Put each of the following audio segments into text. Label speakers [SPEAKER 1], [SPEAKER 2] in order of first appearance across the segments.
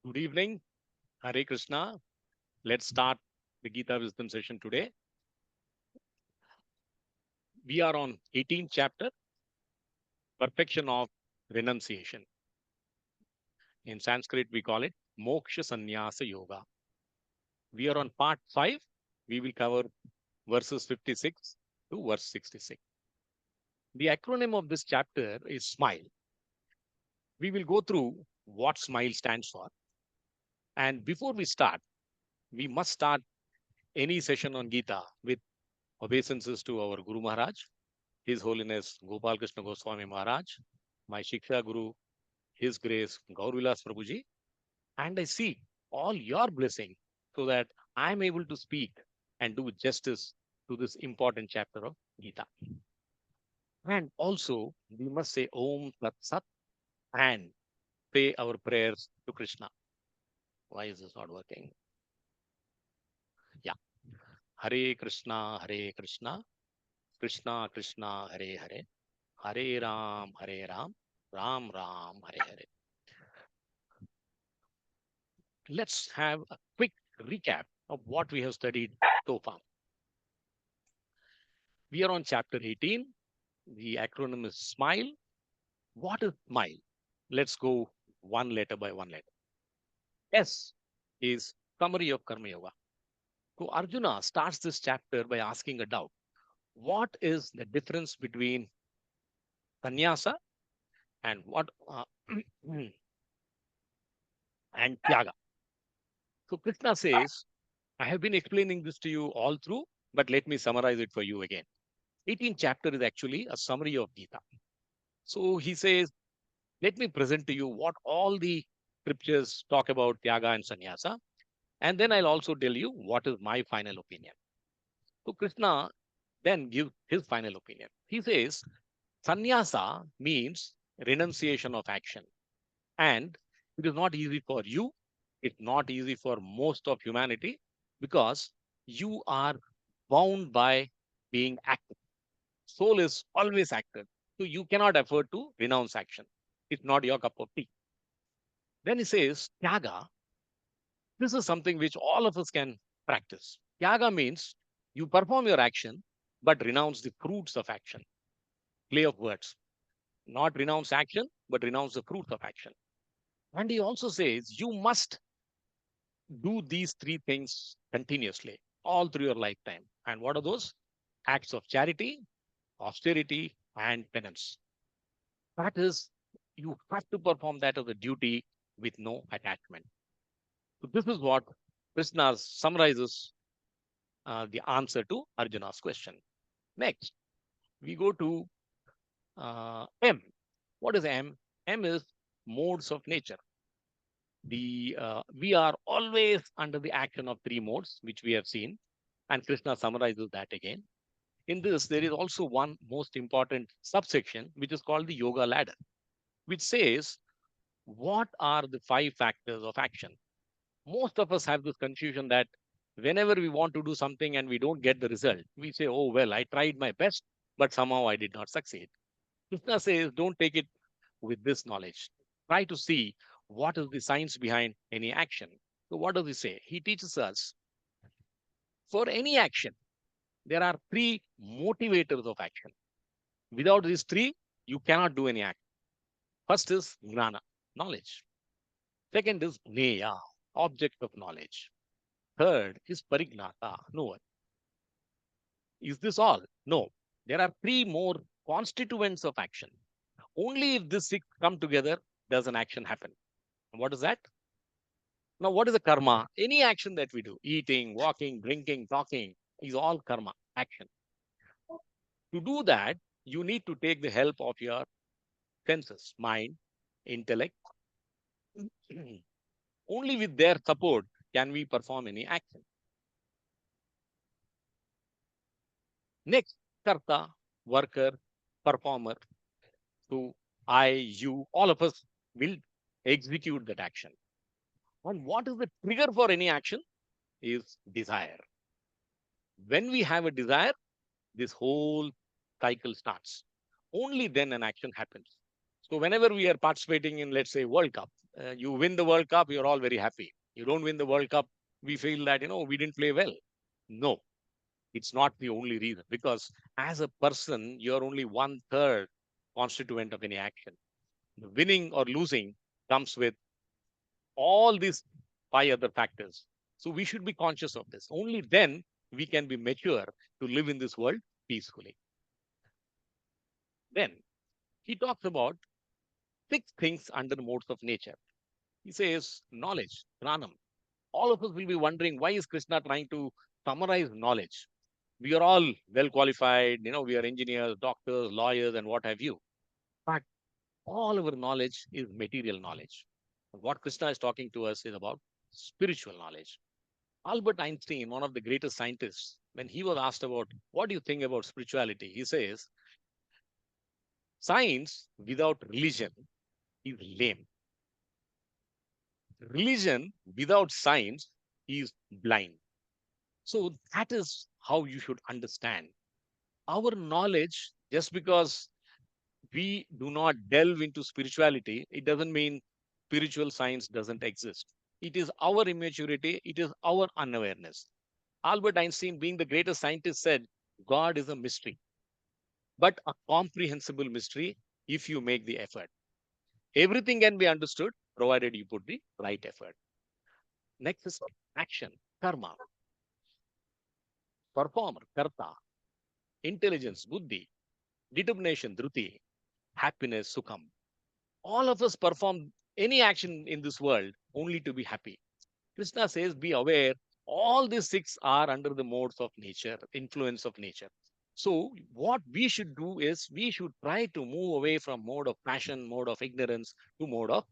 [SPEAKER 1] Good evening. Hare Krishna. Let's start the Gita wisdom session today. We are on 18th chapter, perfection of renunciation. In Sanskrit, we call it Moksha Sannyasa Yoga. We are on part 5. We will cover verses 56 to verse 66. The acronym of this chapter is SMILE. We will go through what SMILE stands for. And before we start, we must start any session on Gita with obeisances to our Guru Maharaj, His Holiness Gopal Krishna Goswami Maharaj, my Shiksha Guru, His Grace Gaur Vilas Prabhuji, and I seek all your blessing so that I am able to speak and do justice to this important chapter of Gita. And also, we must say Om Tat Sat and pay our prayers to Krishna. Why is this not working? Yeah. Hare Krishna, Hare Krishna, Krishna Krishna, Hare Hare, Hare Ram, Hare Ram, Ram Ram, Hare Hare. Let's have a quick recap of what we have studied so far. We are on chapter 18. The acronym is SMILE. What is SMILE? Let's go one letter by one letter. S is summary of Karma Yoga. So Arjuna starts this chapter by asking a doubt. What is the difference between sannyasa and and tyaga? So Krishna says, I have been explaining this to you all through, but let me summarize it for you again. 18th chapter is actually a summary of Gita. So he says, let me present to you what all the scriptures talk about Tyaga and Sannyasa. And then I'll also tell you what is my final opinion. So Krishna then gives his final opinion. He says, Sannyasa means renunciation of action. And it is not easy for you. It's not easy for most of humanity because you are bound by being active. Soul is always active. So you cannot afford to renounce action. It's not your cup of tea. Then he says, Tyaga, this is something which all of us can practice. Tyaga means you perform your action, but renounce the fruits of action. Play of words. Not renounce action, but renounce the fruits of action. And he also says you must do these three things continuously, all through your lifetime. And what are those? Acts of charity, austerity, and penance. That is, you have to perform that as a duty with no attachment. So this is what Krishna summarizes the answer to Arjuna's question. Next, we go to M. What is M? M is modes of nature. We are always under the action of three modes, which we have seen, and Krishna summarizes that again. In this, there is also one most important subsection, which is called the yoga ladder, which says what are the 5 factors of action. Most of us have this confusion that whenever we want to do something and we don't get the result, we say, oh, well, I tried my best, but somehow I did not succeed. Krishna says, don't take it with this knowledge. Try to see what is the science behind any action. So, what does he say? He teaches us for any action, there are 3 motivators of action. Without these 3, you cannot do any action. First is gnana, knowledge. Second is jnaya, object of knowledge. Third is parignata, knower. Is this all? No. There are 3 more constituents of action. Only if these 6 come together does an action happen. What is that? Now, what is the karma? Any action that we do, eating, walking, drinking, talking, is all karma, action. To do that, you need to take the help of your senses, mind, intellect. Only with their support can we perform any action. Next, karta, worker, performer. So I, you, all of us will execute that action. And what is the trigger for any action? Is desire. When we have a desire, this whole cycle starts. Only then an action happens. So whenever we are participating in, let's say, World Cup, You win the World Cup, you're all very happy. You don't win the World Cup, we feel that, we didn't play well. No, it's not the only reason, because as a person, you're only one third constituent of any action. The winning or losing comes with all these five other factors. So we should be conscious of this. Only then we can be mature to live in this world peacefully. Then he talks about six things under the modes of nature. He says knowledge, pranam. All of us will be wondering, why is Krishna trying to summarize knowledge? We are all well qualified, we are engineers, doctors, lawyers, and what have you. But all our knowledge is material knowledge. What Krishna is talking to us is about spiritual knowledge. Albert Einstein, one of the greatest scientists, when he was asked about what do you think about spirituality, he says, science without religion is lame. Religion without science is blind. So that is how you should understand our knowledge. Just because we do not delve into spirituality, it doesn't mean spiritual science doesn't exist. It is our immaturity, it is our unawareness. Albert Einstein, being the greatest scientist, said, God is a mystery, but a comprehensible mystery if you make the effort. Everything can be understood provided you put the right effort. Next is action, karma, performer, karta, intelligence, buddhi, determination, dhruti, happiness, sukham. All of us perform any action in this world only to be happy. Krishna says, be aware, all these six are under the modes of nature, influence of nature. So, what we should do is we should try to move away from mode of passion, mode of ignorance to mode of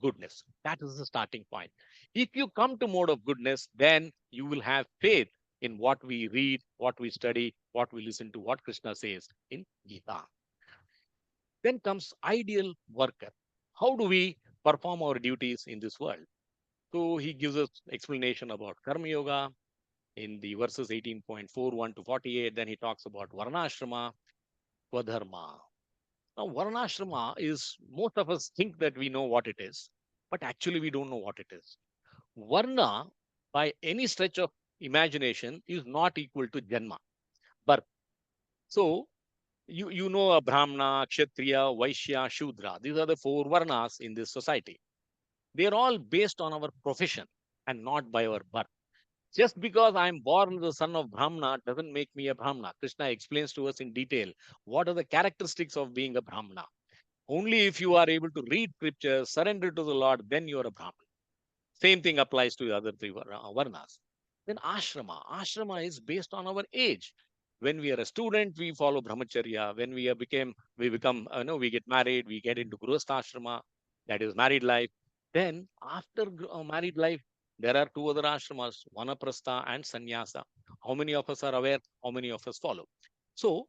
[SPEAKER 1] goodness. That is the starting point. If you come to mode of goodness, then you will have faith in what we read, what we study, what we listen to, what Krishna says in Gita. Then comes ideal worker. How do we perform our duties in this world? So he gives us explanation about Karma Yoga in the verses 18.41 to 48. Then he talks about Varnashrama, Swadharma. Now, Varnashrama is, most of us think that we know what it is, but actually we don't know what it is. Varna, by any stretch of imagination, is not equal to Janma, birth. So you know a Brahmana, Kshatriya, Vaishya, Shudra. These are the four Varnas in this society. They are all based on our profession and not by our birth. Just because I'm born the son of Brahmana doesn't make me a Brahmana. Krishna explains to us in detail what are the characteristics of being a Brahmana. Only if you are able to read scriptures, surrender to the Lord, then you are a Brahmana. Same thing applies to the other three Varnas. Then ashrama. Ashrama is based on our age. When we are a student, we follow brahmacharya. When we become, we get married, we get into grihastha ashrama, that is married life. Then after married life, there are two other ashramas, vanaprastha and sannyasa. How many of us are aware? How many of us follow? So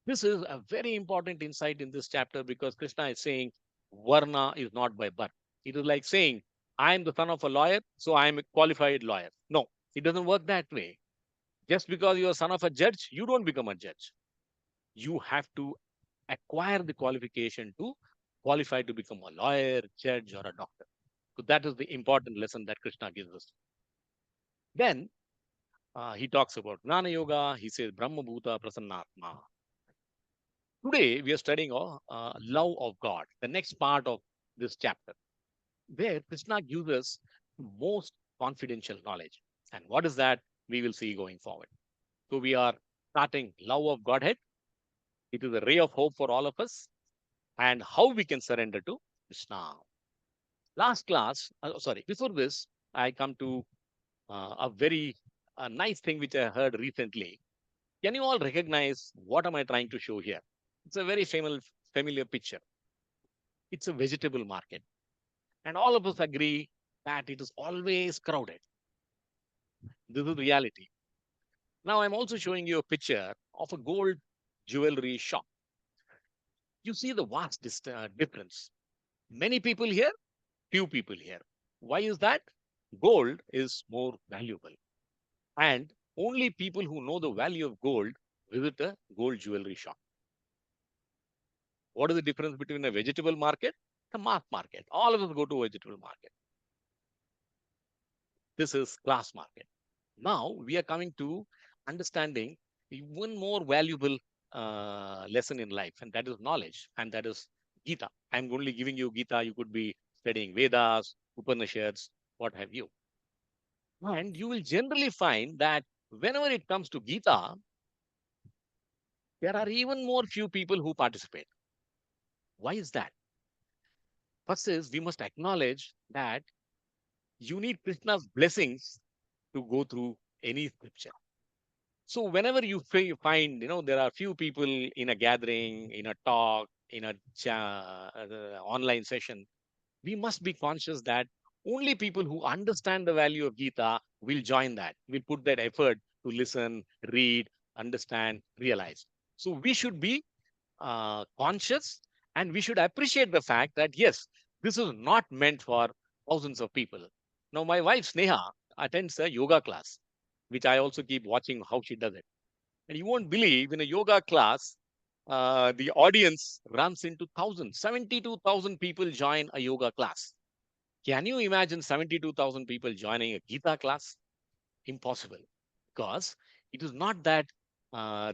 [SPEAKER 1] this is a very important insight in this chapter, because Krishna is saying varna is not by birth. It is like saying, I am the son of a lawyer, so I am a qualified lawyer. No, it doesn't work that way. Just because you are son of a judge, you don't become a judge. You have to acquire the qualification to qualify to become a lawyer, judge, or a doctor. So that is the important lesson that Krishna gives us. Then he talks about Jnana Yoga. He says Brahma Bhuta Prasannatma. Today we are studying love of God, the next part of this chapter, where Krishna gives us the most confidential knowledge. And what is that? We will see going forward. So we are starting love of Godhead. It is a ray of hope for all of us, and how we can surrender to Krishna. Last class, before this, I come to a very nice thing which I heard recently. Can you all recognize what am I trying to show here? It's a very familiar picture. It's a vegetable market. And all of us agree that it is always crowded. This is reality. Now, I'm also showing you a picture of a gold jewelry shop. You see the vast difference. Many people here, few people here. Why is that? Gold is more valuable. And only people who know the value of gold visit a gold jewelry shop. What is the difference between a vegetable market a mass market. All of us go to vegetable market. This is class market. Now we are coming to understanding one more valuable lesson in life, and that is knowledge, and that is Gita. I'm only giving you Gita. You could be studying Vedas, Upanishads, what have you. And you will generally find that whenever it comes to Gita, there are even more few people who participate. Why is that? First is we must acknowledge that you need Krishna's blessings to go through any scripture. So whenever you find, there are few people in a gathering, in a talk, in a online session, we must be conscious that only people who understand the value of Gita will join that, will put that effort to listen, read, understand, realize. So we should be conscious, and we should appreciate the fact that, yes, this is not meant for thousands of people. Now, my wife Sneha attends a yoga class, which I also keep watching how she does it. And you won't believe, in a yoga class, the audience runs into thousands. 72,000 people join a yoga class. Can you imagine 72,000 people joining a Gita class? Impossible. Because it is not that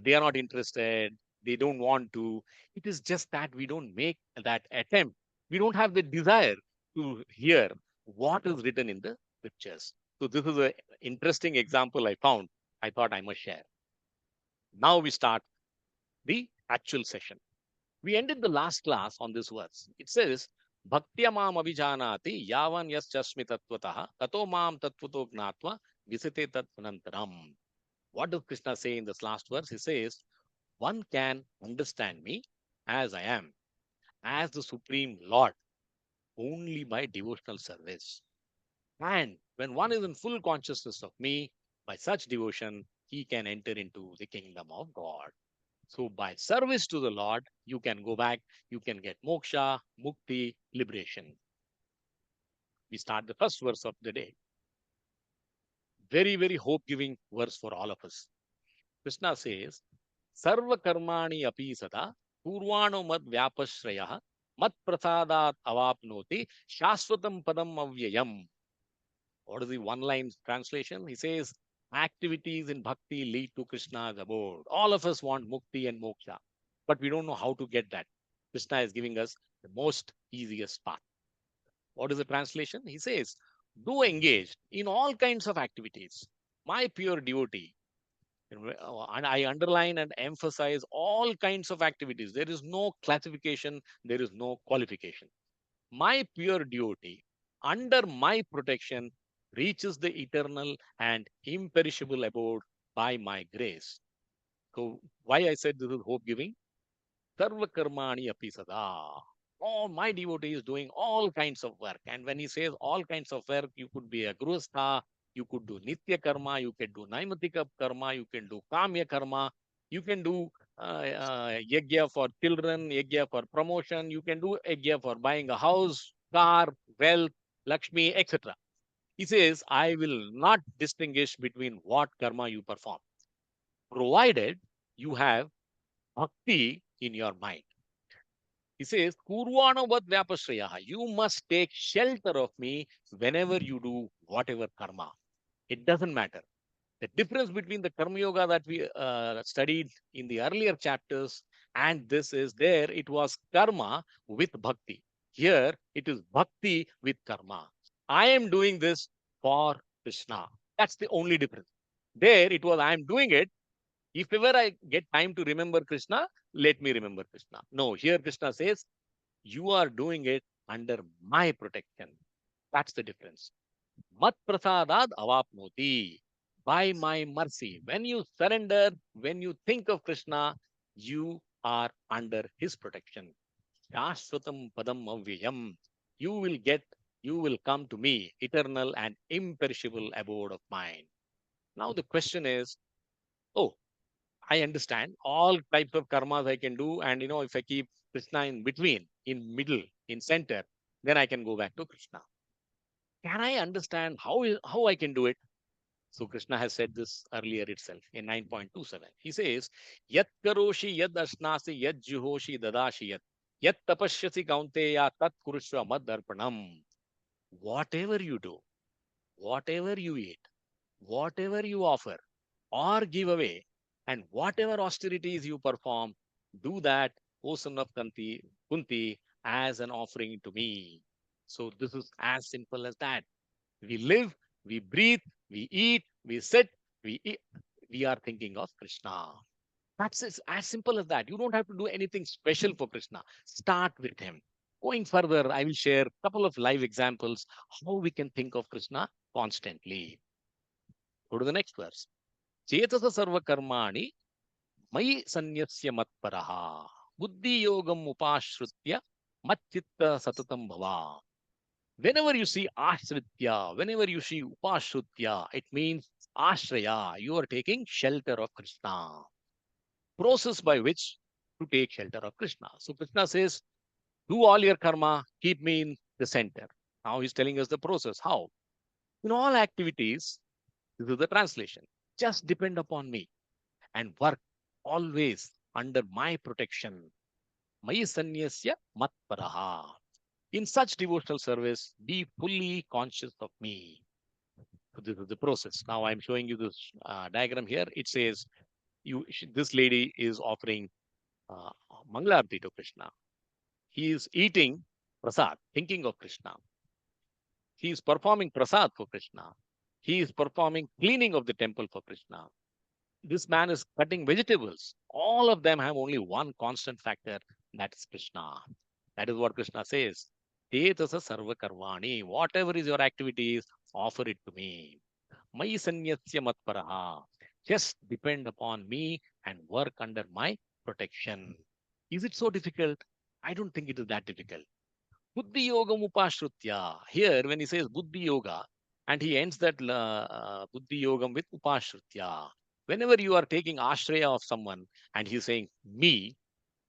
[SPEAKER 1] they are not interested, they don't want to. It is just that we don't make that attempt. We don't have the desire to hear what is written in the scriptures. So, this is an interesting example I found. I thought I must share. Now we start the actual session. We ended the last class on this verse. It says, Bhaktya mam abhijanati yavan yas chasmi tattvataha tato mam tattvato gnatva visite tat anantaram. What does Krishna say in this last verse? He says, one can understand me as I am, as the Supreme Lord, only by devotional service. And when one is in full consciousness of me, by such devotion, he can enter into the kingdom of God. So, by service to the Lord, you can go back, you can get moksha, mukti, liberation. We start the first verse of the day. Very, very hope giving verse for all of us. Krishna says, Sarva karmani api sada purvano mad vyapashraya mat prasadat avapnoti shaswatam padam avyayam. What is the one line translation? He says, activities in bhakti lead to Krishna's abode. All of us want mukti and moksha, but we don't know how to get that. Krishna is giving us the most easiest path. What is the translation? He says, do engage in all kinds of activities. My pure devotee, and I underline and emphasize all kinds of activities. There is no classification, there is no qualification. My pure devotee, under my protection, reaches the eternal and imperishable abode by my grace. So, why I said this is hope giving? Sarva karmani api sada. Oh, my devotee is doing all kinds of work. And when he says all kinds of work, you could be a grihastha, you could do nitya karma, you can do naimatika karma, you can do kamya karma, you can do yajna for children, yajna for promotion, you can do yajna for buying a house, car, wealth, Lakshmi, etc. He says, I will not distinguish between what karma you perform, provided you have bhakti in your mind. He says, Kurvanavat Vyapasrayaha. You must take shelter of me whenever you do whatever karma. It doesn't matter. The difference between the karma yoga that we studied in the earlier chapters and this is there, it was karma with bhakti. Here, it is bhakti with karma. I am doing this for Krishna. That's the only difference. There, it was I am doing it. If ever I get time to remember Krishna, let me remember Krishna. No, here Krishna says, you are doing it under my protection. That's the difference. Mat prasadad avapnoti. By my mercy. When you surrender, when you think of Krishna, you are under his protection. Shashvatam padam avyayam. You will get, you will come to me, eternal and imperishable abode of mine. Now the question is, oh, I understand all types of karmas I can do. And, if I keep Krishna in between, in middle, in center, then I can go back to Krishna. Can I understand how I can do it? So Krishna has said this earlier itself in 9.27. He says, Yat karoshi yad asnasi yad juhoshi dadashi yat Yat tapashyasi kaunteya tat kurushva mad arpanam. Whatever you do, whatever you eat, whatever you offer or give away, and whatever austerities you perform, do that, O son of Kunti, as an offering to me. So this is as simple as that. We live, we breathe, we eat, we sit, we eat, we are thinking of Krishna. That's as simple as that. You don't have to do anything special for Krishna. Start with him. Going further, I will share a couple of live examples how we can think of Krishna constantly. Go to the next verse. Chetasa sarva karmani mai sanyasya matparaha buddhi yogam upashrutya matchitta satatam bhava. Whenever you see ashritya, whenever you see upashrutya, it means ashraya. You are taking shelter of Krishna. Process by which to take shelter of Krishna. So Krishna says, do all your karma, keep me in the center. Now he's telling us the process. How? In all activities, this is the translation. Just depend upon me and work always under my protection. Mai sanyasya matparaha. In such devotional service, be fully conscious of me. So this is the process. Now I'm showing you this diagram here. It says this lady is offering uh, Mangalarti to Krishna. He is eating prasad, thinking of Krishna. He is performing prasad for Krishna. He is performing cleaning of the temple for Krishna. This man is cutting vegetables. All of them have only one constant factor, that is Krishna. That is what Krishna says. Tetasa sarva karvani. Whatever is your activities, offer it to me. Mai sanyasya matparaha. Just depend upon me and work under my protection. Is it so difficult? I don't think it is that difficult. Buddhi yoga upashrutya. Here, when he says Buddhi yoga, and he ends that Buddhi yogam with upashrutya. Whenever you are taking ashraya of someone and he's saying me,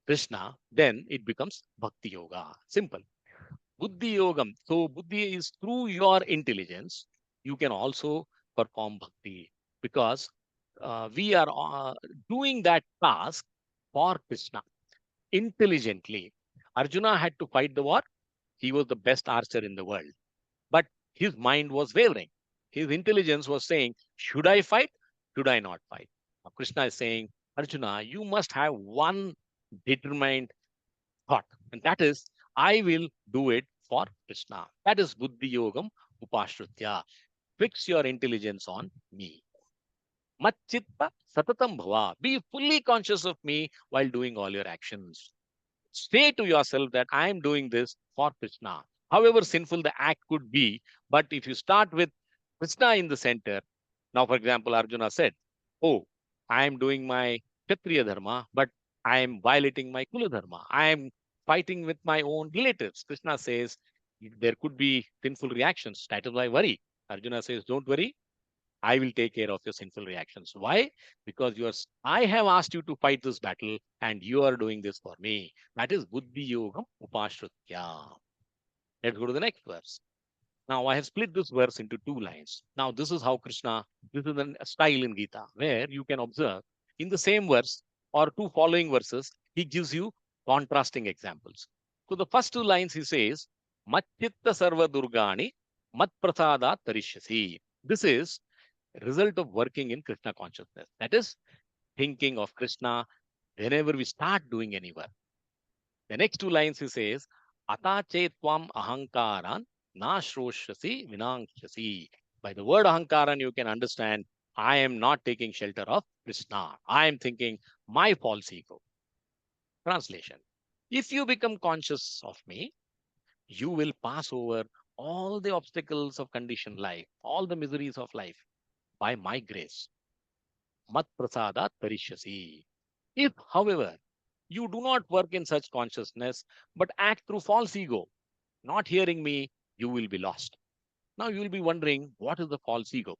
[SPEAKER 1] Krishna, then it becomes bhakti yoga. Simple. Buddhi yogam. So buddhi is through your intelligence, you can also perform bhakti because we are doing that task for Krishna intelligently. Arjuna had to fight the war. He was the best archer in the world. But his mind was wavering. His intelligence was saying, should I fight? Should I not fight? Now, Krishna is saying, Arjuna, you must have one determined thought, and that is, I will do it for Krishna. That is Buddhi Yogam Upashrutya. Fix your intelligence on me. Matchitta Satatam Bhava. Be fully conscious of me while doing all your actions. Say to yourself that I am doing this for Krishna. However sinful the act could be, but if you start with Krishna in the center, now, for example, Arjuna said, oh, I am doing my Kshatriya Dharma, but I am violating my Kula Dharma. I am fighting with my own relatives. Krishna says there could be sinful reactions. That is why worry. Arjuna says, don't worry. I will take care of your sinful reactions. Why? Because I have asked you to fight this battle and you are doing this for me. That is Buddhi Yogam Upashrutya. Let's go to the next verse. Now, I have split this verse into two lines. Now, this is how Krishna, this is a style in Gita where you can observe in the same verse or two following verses, he gives you contrasting examples. So, the first two lines he says, Matchitta Sarva Durgani, Mat Prasada Tarishyasi. This is result of working in Krishna consciousness. That is thinking of Krishna whenever we start doing any work. The next two lines he says, Atache tvam ahankaran nashroshasi vinangshasi. By the word ahankaran, you can understand I am not taking shelter of Krishna. I am thinking my false ego. Translation. If you become conscious of me, you will pass over all the obstacles of conditioned life, all the miseries of life by my grace. Mat prasada tarishyasi. If, however, you do not work in such consciousness, but act through false ego, not hearing me, you will be lost. Now you will be wondering, what is the false ego?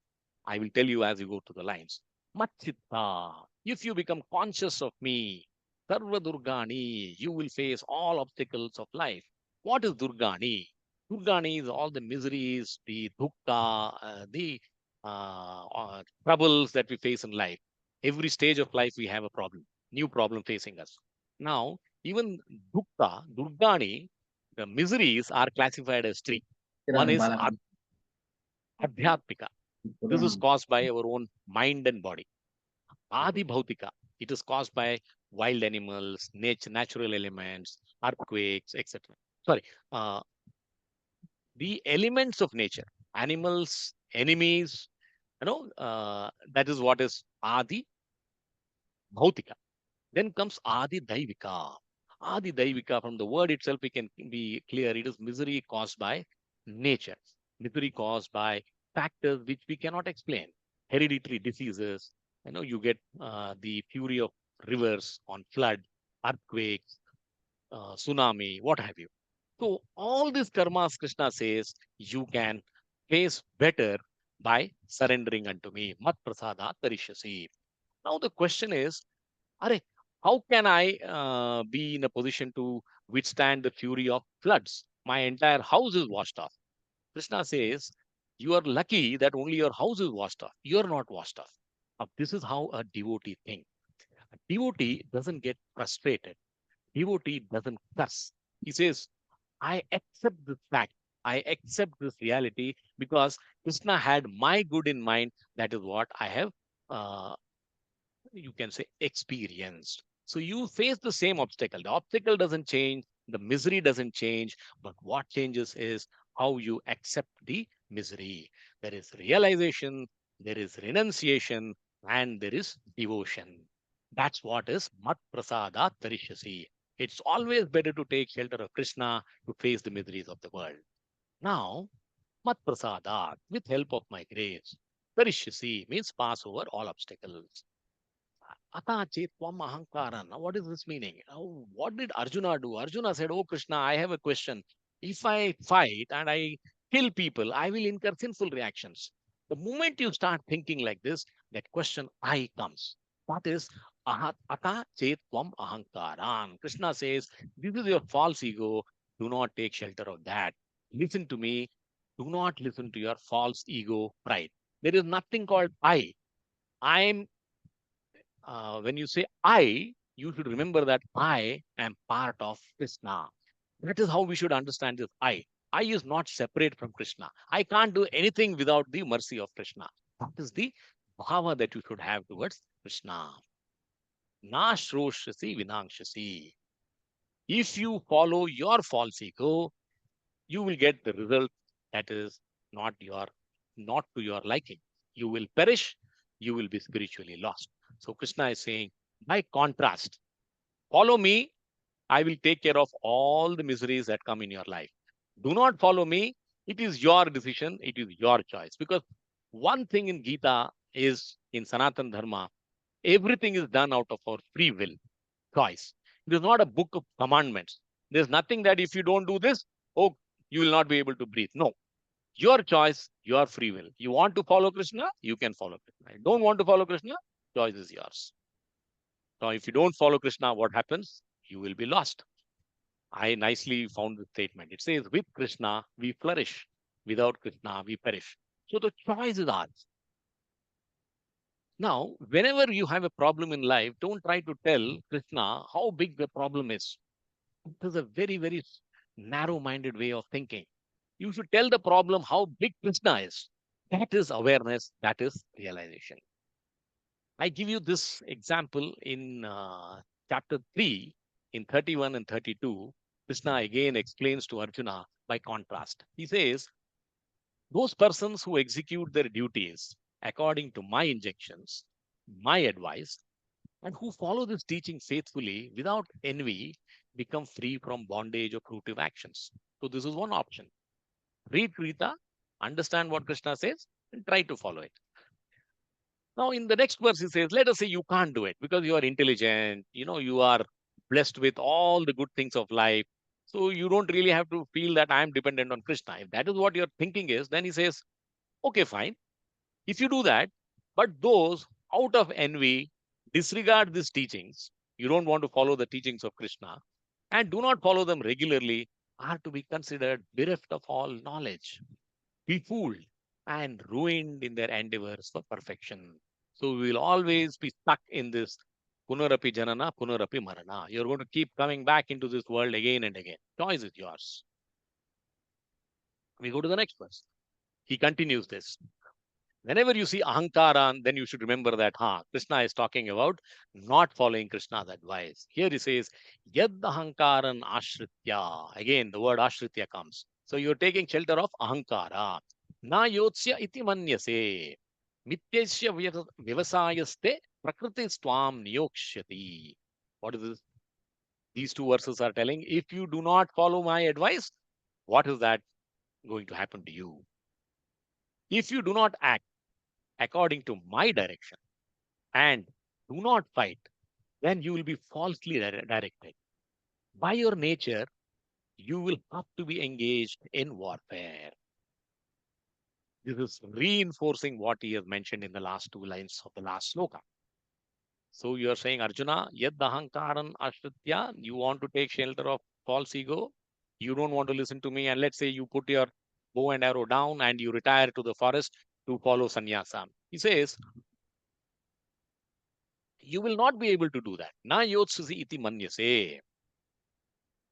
[SPEAKER 1] I will tell you as you go to the lines. Matchitta, if you become conscious of me, Sarva Durgani, you will face all obstacles of life. What is Durgani? Durgani is all the miseries, the dukkha, the troubles that we face in life. Every stage of life, we have a problem, new problem facing us. Now, Even dukkha, durgani, the miseries are classified as three. One is adhyatmika. This is caused by our own mind and body. Adi bhautika. It is caused by wild animals, nature, natural elements, earthquakes, etc. Sorry, uh, the elements of nature, animals, enemies, that is what is Adi bhautika. Then comes Adi daivika. Adi daivika, from the word itself, we can be clear, it is misery caused by nature, misery caused by factors which we cannot explain. Hereditary diseases, you get the fury of rivers on flood, earthquakes, tsunami, what have you. So all these karmas, Krishna says, you can face better by surrendering unto me. Mat prasada tarishyasi. Now the question is, Are, how can I be in a position to withstand the fury of floods? My entire house is washed off. Krishna says, you are lucky that only your house is washed off. You are not washed off. Now, this is how a devotee thinks. A devotee doesn't get frustrated. Devotee doesn't curse. He says, I accept this fact. I accept this reality because Krishna had my good in mind. That is what I have, uh, you can say, experienced. So you face the same obstacle. The obstacle doesn't change, the misery doesn't change, but what changes is how you accept the misery. There is realization, there is renunciation, and there is devotion. That's what is mat prasada tarishyasi. It's always better to take shelter of Krishna to face the miseries of the world. Now, mat prasada, with help of my grace, tarishyasi means pass over all obstacles. Ata Chetvam Ahankara. Now, what is this meaning? Now, what did Arjuna do? Arjuna said, Oh Krishna, I have a question. If I fight and I kill people, I will incur sinful reactions. The moment you start thinking like this, that question I comes. That is Ata Chetvam Ahankaran. Krishna says, This is your false ego. Do not take shelter of that. Listen to me. Do not listen to your false ego pride. There is nothing called I. I am when you say I, you should remember that I am part of Krishna. That is how we should understand this I. I is not separate from Krishna. I can't do anything without the mercy of Krishna. That is the bhava that you should have towards Krishna. Na shroshasi vinangshasi. If you follow your false ego, you will get the result that is not your, not to your liking. You will perish, you will be spiritually lost. So Krishna is saying, by contrast, follow me, I will take care of all the miseries that come in your life. Do not follow me, it is your decision, it is your choice. Because one thing in Gita is, in Sanatan Dharma, everything is done out of our free will, choice. It is not a book of commandments. There's nothing that if you don't do this, oh, you will not be able to breathe. No, your choice, your free will. You want to follow Krishna, you can follow Krishna. You don't want to follow Krishna, choice is yours. Now, if you don't follow Krishna, what happens? You will be lost. I nicely found the statement. It says, with Krishna, we flourish. Without Krishna, we perish. So the choice is ours. Now, whenever you have a problem in life, don't try to tell Krishna how big the problem is. It is a very, very narrow minded way of thinking. You should tell the problem how big Krishna is. That is awareness, that is realization. I give you this example in chapter 3, in 31 and 32. Krishna again explains to Arjuna by contrast. He says, those persons who execute their duties according to my injunctions, my advice, and who follow this teaching faithfully without envy become free from bondage of fruitive actions. So, this is one option. Read Gita, understand what Krishna says, and try to follow it. Now, in the next verse, he says, let us say you can't do it because you are intelligent, you are blessed with all the good things of life. So, you don't really have to feel that I am dependent on Krishna. If that is what your thinking is, then he says, okay, fine. If you do that, but those out of envy disregard these teachings, you don't want to follow the teachings of Krishna, and do not follow them regularly, are to be considered bereft of all knowledge, befooled, and ruined in their endeavors for perfection. So we will always be stuck in this Punarapi janana, punarapi marana. You're going to keep coming back into this world again and again. Choice is yours. We go to the next verse. He continues this. Whenever you see ahankaran, then you should remember that Krishna is talking about not following Krishna's advice. Here he says, yad ahankaran ashritya. Again, the word ashritya comes. So you're taking shelter of ahankara. Na yotsya iti manyase. Mityasya vivasayaste prakriti swam niyokshyati. What is this? These two verses are telling, if you do not follow my advice, what is that going to happen to you? If you do not act according to my direction and do not fight, then you will be falsely directed. By your nature, you will have to be engaged in warfare. This is reinforcing what he has mentioned in the last two lines of the last sloka. So you are saying, Arjuna, yad ahankaran ashritya, you want to take shelter of false ego, you don't want to listen to me, and let's say you put your bow and arrow down and you retire to the forest to follow sannyasa. He says, you will not be able to do that. Na yotsasi iti manyase.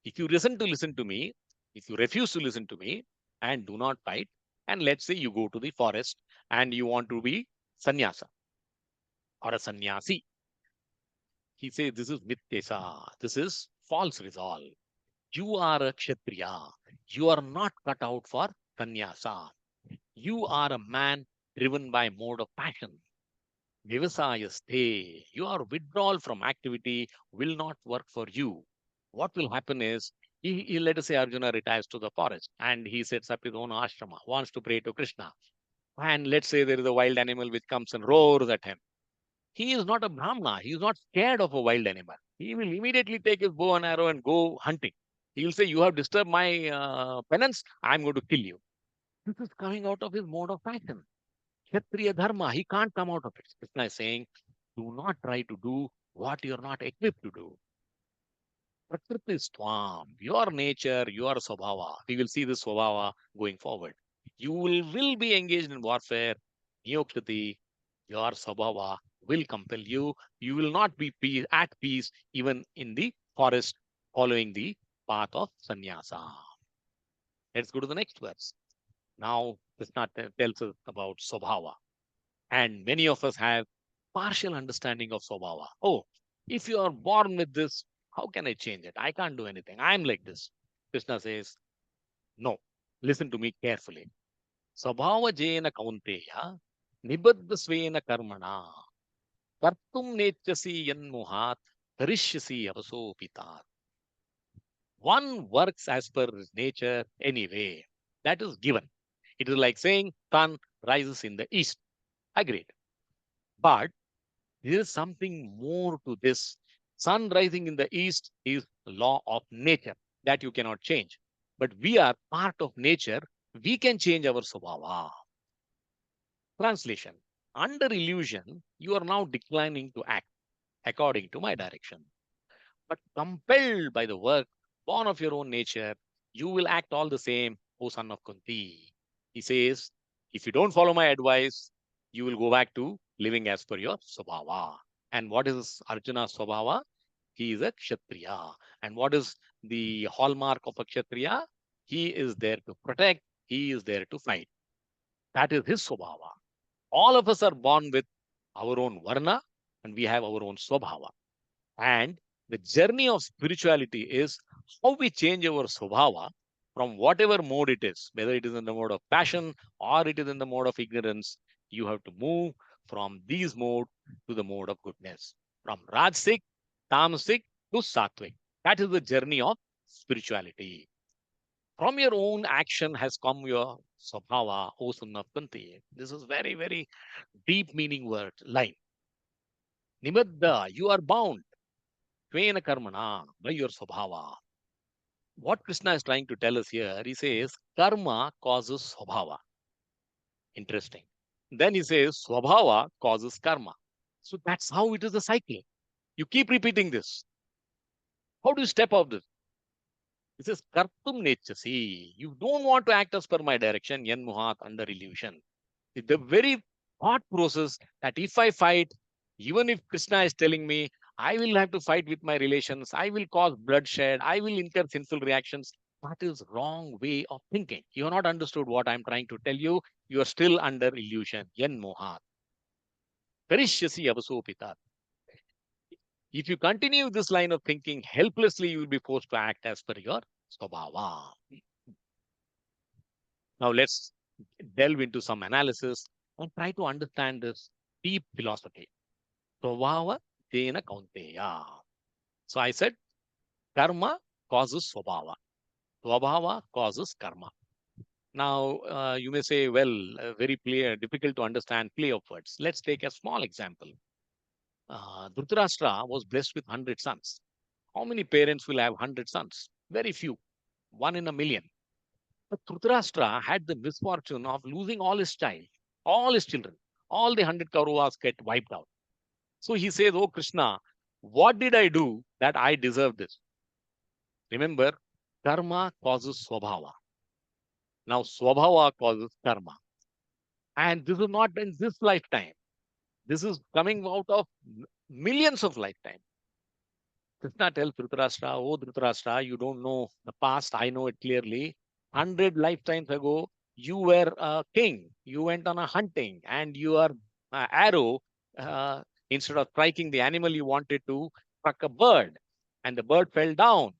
[SPEAKER 1] If you listen to me, if you refuse to listen to me and do not fight, and let's say you go to the forest and you want to be sannyasa or a sannyasi, he says this is mityesa, this is false resolve. You are a kshatriya. You are not cut out for sannyasa. You are a man driven by mode of passion. Vivasayaste, your withdrawal from activity will not work for you. What will happen is, let us say Arjuna retires to the forest and he sets up his own ashrama, wants to pray to Krishna. And let's say there is a wild animal which comes and roars at him. He is not a Brahmana. He is not scared of a wild animal. He will immediately take his bow and arrow and go hunting. He will say, you have disturbed my penance. I'm going to kill you. This is coming out of his mode of passion. Kshatriya dharma, he can't come out of it. Krishna is saying, do not try to do what you're not equipped to do. Prakriti Swam, your nature, your Swabhava. We will see this Swabhava going forward. You will be engaged in warfare. Niyokshati, your Swabhava will compel you. You will not be at peace even in the forest following the path of sannyasa. Let's go to the next verse. Now, Krishna tells us about Swabhava. And many of us have partial understanding of Swabhava. Oh, if you are born with this, how can I change it? I can't do anything. I'm like this. Krishna says, no, listen to me carefully. Swabhava jena kaunteya nibaddha svena karmana kartum nechasi yanmuhat tarishyasi avasopitat. One works as per his nature anyway. That is given. It is like saying sun rises in the east. Agreed. But there is something more to this. Sun rising in the east is law of nature that you cannot change. But we are part of nature. We can change our swabhava. Translation. Under illusion, you are now declining to act according to my direction. But compelled by the work born of your own nature, you will act all the same, O son of Kunti. He says, if you don't follow my advice, you will go back to living as per your swabhava. And what is Arjuna's swabhava? He is a kshatriya. And what is the hallmark of a kshatriya? He is there to protect, he is there to fight. That is his swabhava. All of us are born with our own varna and we have our own swabhava. And the journey of spirituality is how we change our swabhava from whatever mode it is, whether it is in the mode of passion or it is in the mode of ignorance. You have to move from these mode to the mode of goodness, from Rajsik, Tamasic to Sattvic. That is the journey of spirituality. From your own action has come your swabhava, O son of Kunti. This is very, very deep meaning word line. Nimadda, you are bound. Tvena karmana, by your swabhava. What Krishna is trying to tell us here, he says, karma causes swabhava. Interesting. Then he says, swabhava causes karma. So that's how it is a cycle. You keep repeating this. How do you step out of this? He says, kartum nechasi. You don't want to act as per my direction, yan muhat, under illusion. The very thought process that if I fight, even if Krishna is telling me, I will have to fight with my relations. I will cause bloodshed. I will incur sinful reactions. That is wrong way of thinking. You have not understood what I'm trying to tell you. You are still under illusion. Yen mohat. Karishyasi avasopitat. If you continue this line of thinking, helplessly you will be forced to act as per your swabhava. Now let's delve into some analysis and try to understand this deep philosophy. Swabhava jena kaunteya. So I said karma causes swabhava. Swabhava causes karma. Now you may say, well, very clear, difficult to understand play of words. Let's take a small example. Dhritarashtra was blessed with 100 sons. How many parents will have 100 sons? Very few, one in a million. But Dhritarashtra had the misfortune of losing all his child, all his children. All the 100 Kauravas get wiped out. So he says, oh Krishna, what did I do that I deserve this? Remember, karma causes swabhava. Now, swabhava causes karma. And this is not in this lifetime. This is coming out of millions of lifetimes. Krishna tells Dhritarashtra, oh Dhritarashtra, you don't know the past. I know it clearly. 100 lifetimes ago, you were a king. You went on a hunting and your arrow, uh, instead of striking the animal you wanted to, struck a bird and the bird fell down.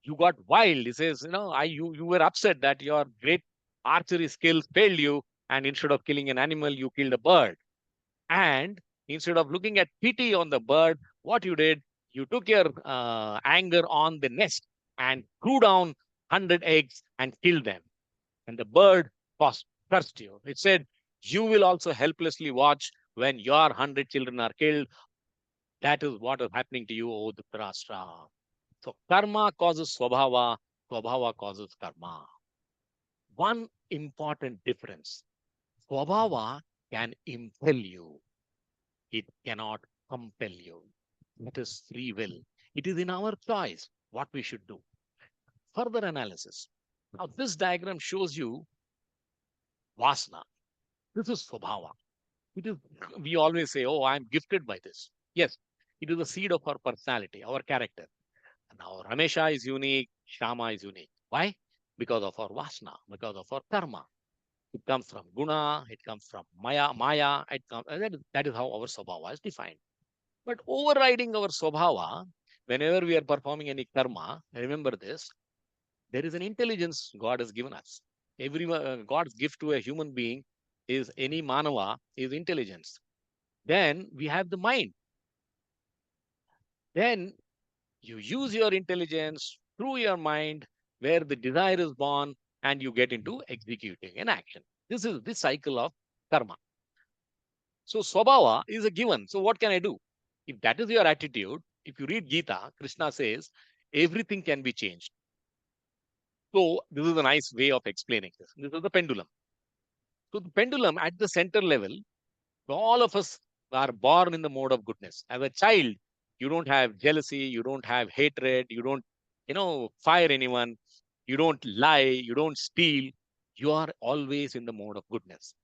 [SPEAKER 1] You got wild. He says, you were upset that your great archery skills failed you. And instead of killing an animal, you killed a bird. And instead of looking at pity on the bird, what you did, you took your anger on the nest and threw down 100 eggs and killed them. And the bird cursed you. It said, you will also helplessly watch when your 100 children are killed. That is what is happening to you, O Dhritarashtra. So karma causes swabhava, swabhava causes karma. One important difference. Swabhava can impel you. It cannot compel you. That is free will. It is in our choice what we should do. Further analysis. Now, this diagram shows you vasana. This is swabhava. It is, we always say, oh, I'm gifted by this. Yes, it is the seed of our personality, our character. Now, Ramesha is unique, Shama is unique. Why? Because of our vasana, because of our karma. It comes from guna, it comes from maya, that is how our swabhava is defined. But overriding our swabhava, whenever we are performing any karma, remember this, there is an intelligence God has given us. God's gift to a human being is any manava is intelligence. Then we have the mind. Then you use your intelligence through your mind where the desire is born and you get into executing an action. This is the cycle of karma. So swabhava is a given. So what can I do? If that is your attitude, if you read Gita, Krishna says everything can be changed. So this is a nice way of explaining this. This is the pendulum. So the pendulum at the center level, all of us are born in the mode of goodness. As a child, you don't have jealousy, you don't have hatred, you don't, fire anyone, you don't lie, you don't steal. You are always in the mode of goodness.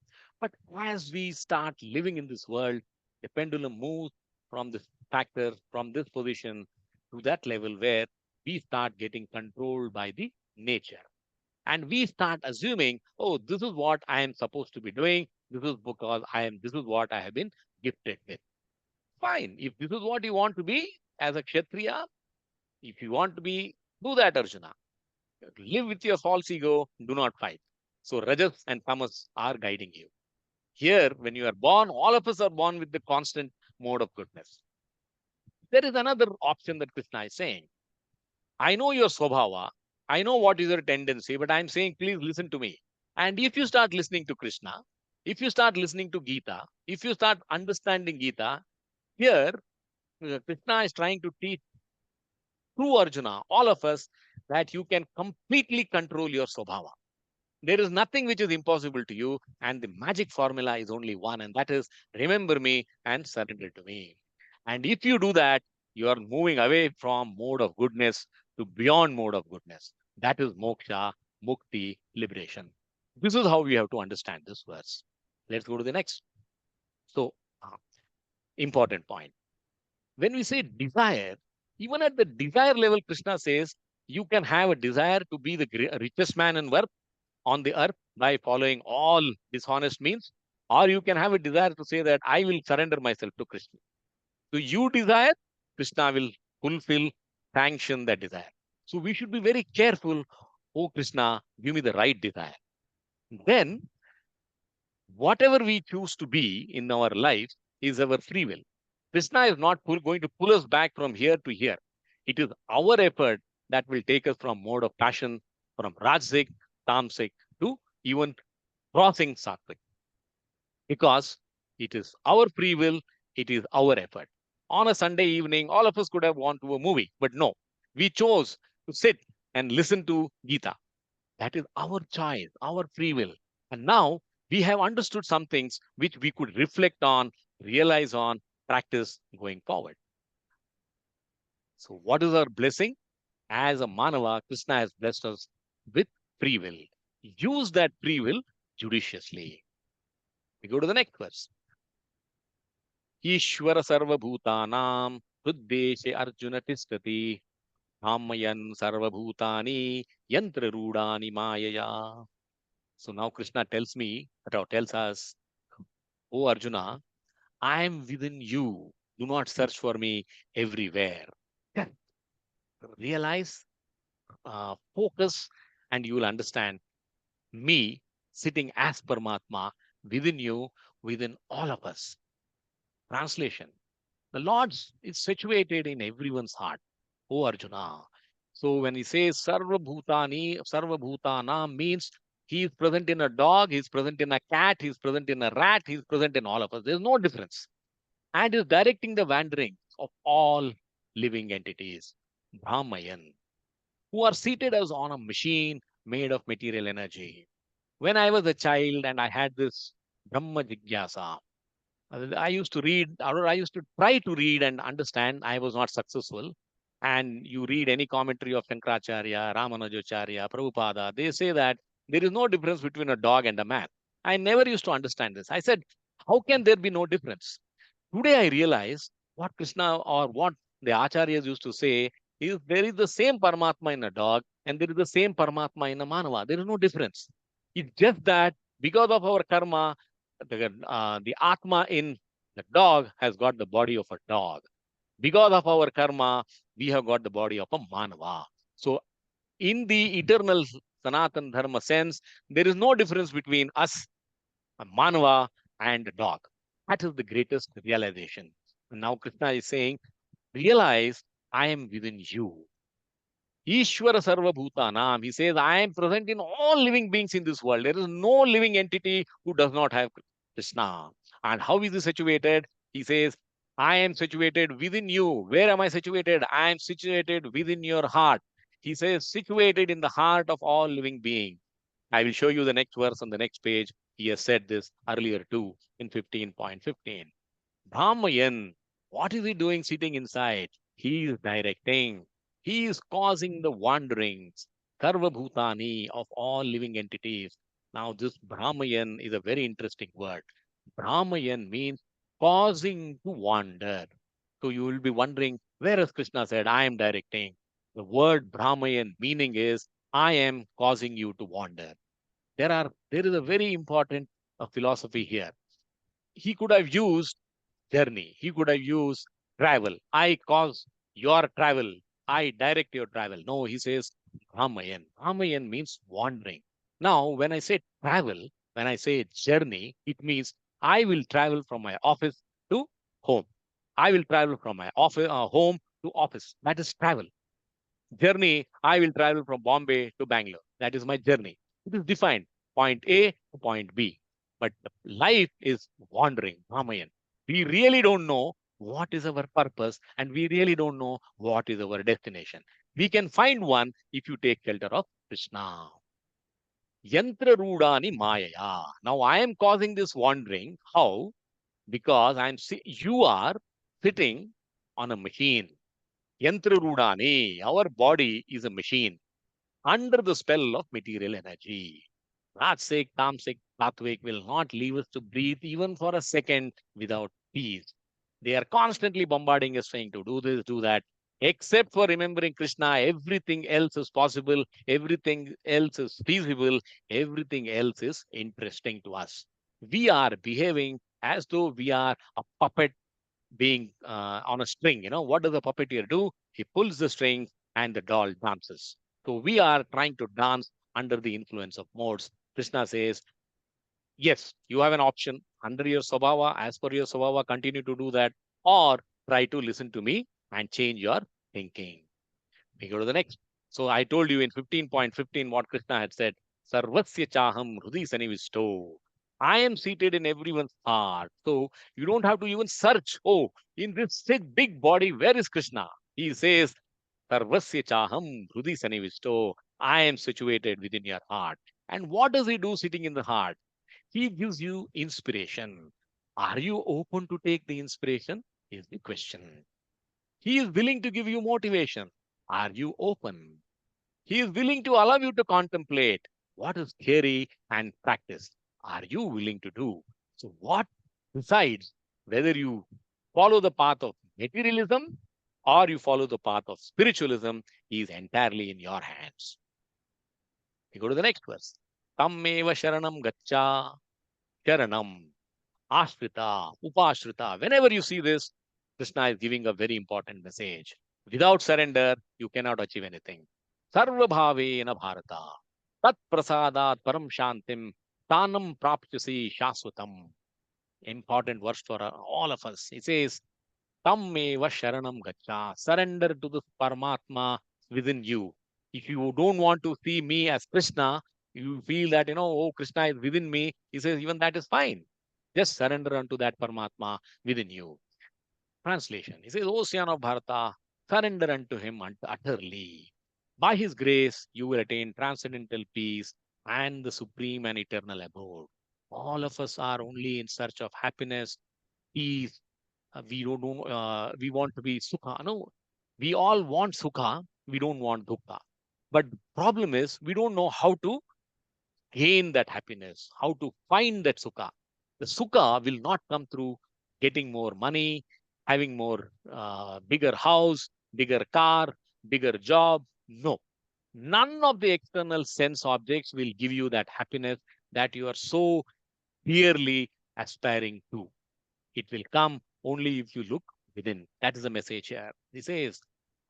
[SPEAKER 1] But as we start living in this world, the pendulum moves from this factor, from this position to that level where we start getting controlled by the nature. And we start assuming, oh, this is what I am supposed to be doing. This is what I have been gifted with. Fine. If this is what you want to be as a Kshatriya, if you want to be, do that, Arjuna. Live with your false ego, do not fight. So Rajas and Tamas are guiding you. Here, when you are born, all of us are born with the constant mode of goodness. There is another option that Krishna is saying. I know your swabhava. I know what is your tendency, but I'm saying, please listen to me. And if you start listening to Krishna, if you start listening to Gita, if you start understanding Gita, here Krishna is trying to teach through Arjuna, all of us, that you can completely control your swabhava. There is nothing which is impossible to you, and the magic formula is only one, and that is remember me and surrender to me. And if you do that, you are moving away from mode of goodness to beyond mode of goodness. That is moksha, mukti, liberation. This is how we have to understand this verse. Let's go to the next. So, important point. When we say desire, even at the desire level, Krishna says you can have a desire to be the richest man on the earth by following all dishonest means, or you can have a desire to say that I will surrender myself to Krishna. So you desire, Krishna will fulfill, sanction that desire. So we should be very careful. Oh Krishna, give me the right desire. Then whatever we choose to be in our life is our free will. Krishna is not going to pull us back from here to here. It is our effort that will take us from mode of passion, from Rajasic, Tamasic to even crossing Sattvic. Because it is our free will, it is our effort. On a Sunday evening, all of us could have gone to a movie, but no, we chose to sit and listen to Gita. That is our choice, our free will. And now we have understood some things which we could reflect on, realize on, practice going forward. So, what is our blessing? As a Manava, Krishna has blessed us with free will. Use that free will judiciously. We go to the next verse. Ishvara sarva bhutanam hruddeshe arjuna tishtati Hamayan sarva bhutani yantra rudani mayaya. So now Krishna tells me, or tells us, oh Arjuna, I am within you. Do not search for me everywhere. Yeah. Realize, focus, and you will understand me sitting as Paramatma within you, within all of us. Translation. The Lord is situated in everyone's heart. Oh Arjuna. So when he says Sarva Bhutani, Sarva Bhutana means he is present in a dog, he is present in a cat, he is present in a rat, he is present in all of us. There is no difference. And is directing the wanderings of all living entities. Brahmayan, who are seated as on a machine made of material energy. When I was a child and I had this Brahma Jigyasa, I used to read, or I used to try to read and understand. I was not successful. And you read any commentary of Shankaracharya, Ramanujacharya, Prabhupada, they say that there is no difference between a dog and a man. I never used to understand this. I said, how can there be no difference? Today I realize what Krishna or what the Acharyas used to say is there is the same Paramatma in a dog and there is the same Paramatma in a Manava. There is no difference. It's just that because of our karma, the Atma in the dog has got the body of a dog. Because of our karma, we have got the body of a Manava. So in the eternal Sanatan Dharma sense, there is no difference between us, a Manava, and a dog. That is the greatest realization. And now Krishna is saying, realize I am within you. Ishvara Sarva Bhutanam. He says, I am present in all living beings in this world. There is no living entity who does not have Krishna. And how is he situated? He says, I am situated within you. Where am I situated? I am situated within your heart. He says, situated in the heart of all living beings. I will show you the next verse on the next page. He has said this earlier too in 15.15. Brahmayan, what is he doing sitting inside? He is directing. He is causing the wanderings, Sarva Bhutani, of all living entities. Now, this Brahmayan is a very interesting word. Brahmayan means causing to wander. So you will be wondering, where has Krishna said, I am directing? The word Brahmayan meaning is, I am causing you to wander. There is a very important philosophy here. He could have used journey. He could have used travel. I cause your travel. I direct your travel. No, he says Ramayan. Ramayan means wandering. Now, when I say travel, when I say journey, it means I will travel from my office to home. I will travel from my office, home to office. That is travel. Journey, I will travel from Bombay to Bangalore. That is my journey. It is defined point A to point B. But life is wandering, Ramayan. We really don't know what is our purpose and we really don't know what is our destination. We can find one if you take shelter of Krishna. Yantra Rudani Mayaya. Now I am causing this wandering. How? Because you are sitting on a machine. Yantra Rudani, our body is a machine under the spell of material energy. Rajasic, Tamasic, Sattvic will not leave us to breathe even for a second without peace. They are constantly bombarding us, saying to do this, do that. Except for remembering Krishna, everything else is possible, everything else is feasible, everything else is interesting to us. We are behaving as though we are a puppet being on a string. What does a puppeteer do? He pulls the string and the doll dances. So we are trying to dance under the influence of modes. Krishna says, yes, you have an option under your Swabhava, as per your Swabhava, continue to do that, or try to listen to me and change your thinking. We go to the next. So I told you in 15.15 what Krishna had said. Sarvasya chaham hrudi sanivisto. I am seated in everyone's heart. So you don't have to even search. Oh, in this big body, where is Krishna? He says, Sarvasya chaham hrudi sanivisto. I am situated within your heart. And what does he do sitting in the heart? He gives you inspiration. Are you open to take the inspiration? Is the question. He is willing to give you motivation. Are you open? He is willing to allow you to contemplate what is theory and practice. Are you willing to do? So, what decides whether you follow the path of materialism or you follow the path of spiritualism is entirely in your hands. We go to the next verse. Tammeva sharanam gaccha sharanam ashrita, upashrita. Whenever you see this, Krishna is giving a very important message. Without surrender, you cannot achieve anything. Sarva bhavena bharata. Tat prasadat param shantim. Tanam prapyasi shaswatam. Important verse for all of us. It says, Tammeva sharanam gacha. Surrender to the Paramatma within you. If you don't want to see me as Krishna, you feel that, oh, Krishna is within me. He says, even that is fine. Just surrender unto that Paramatma within you. Translation. He says, Ocean of Bharata, surrender unto him utterly. By his grace, you will attain transcendental peace and the supreme and eternal abode. All of us are only in search of happiness, peace. We want to be sukha. No, we all want sukha. We don't want dukkha. But the problem is, we don't know how to gain that happiness, how to find that sukha. The sukha will not come through getting more money, having more bigger house, bigger car, bigger job. No, none of the external sense objects will give you that happiness that you are so clearly aspiring to. It will come only if you look within. That is the message here. He says,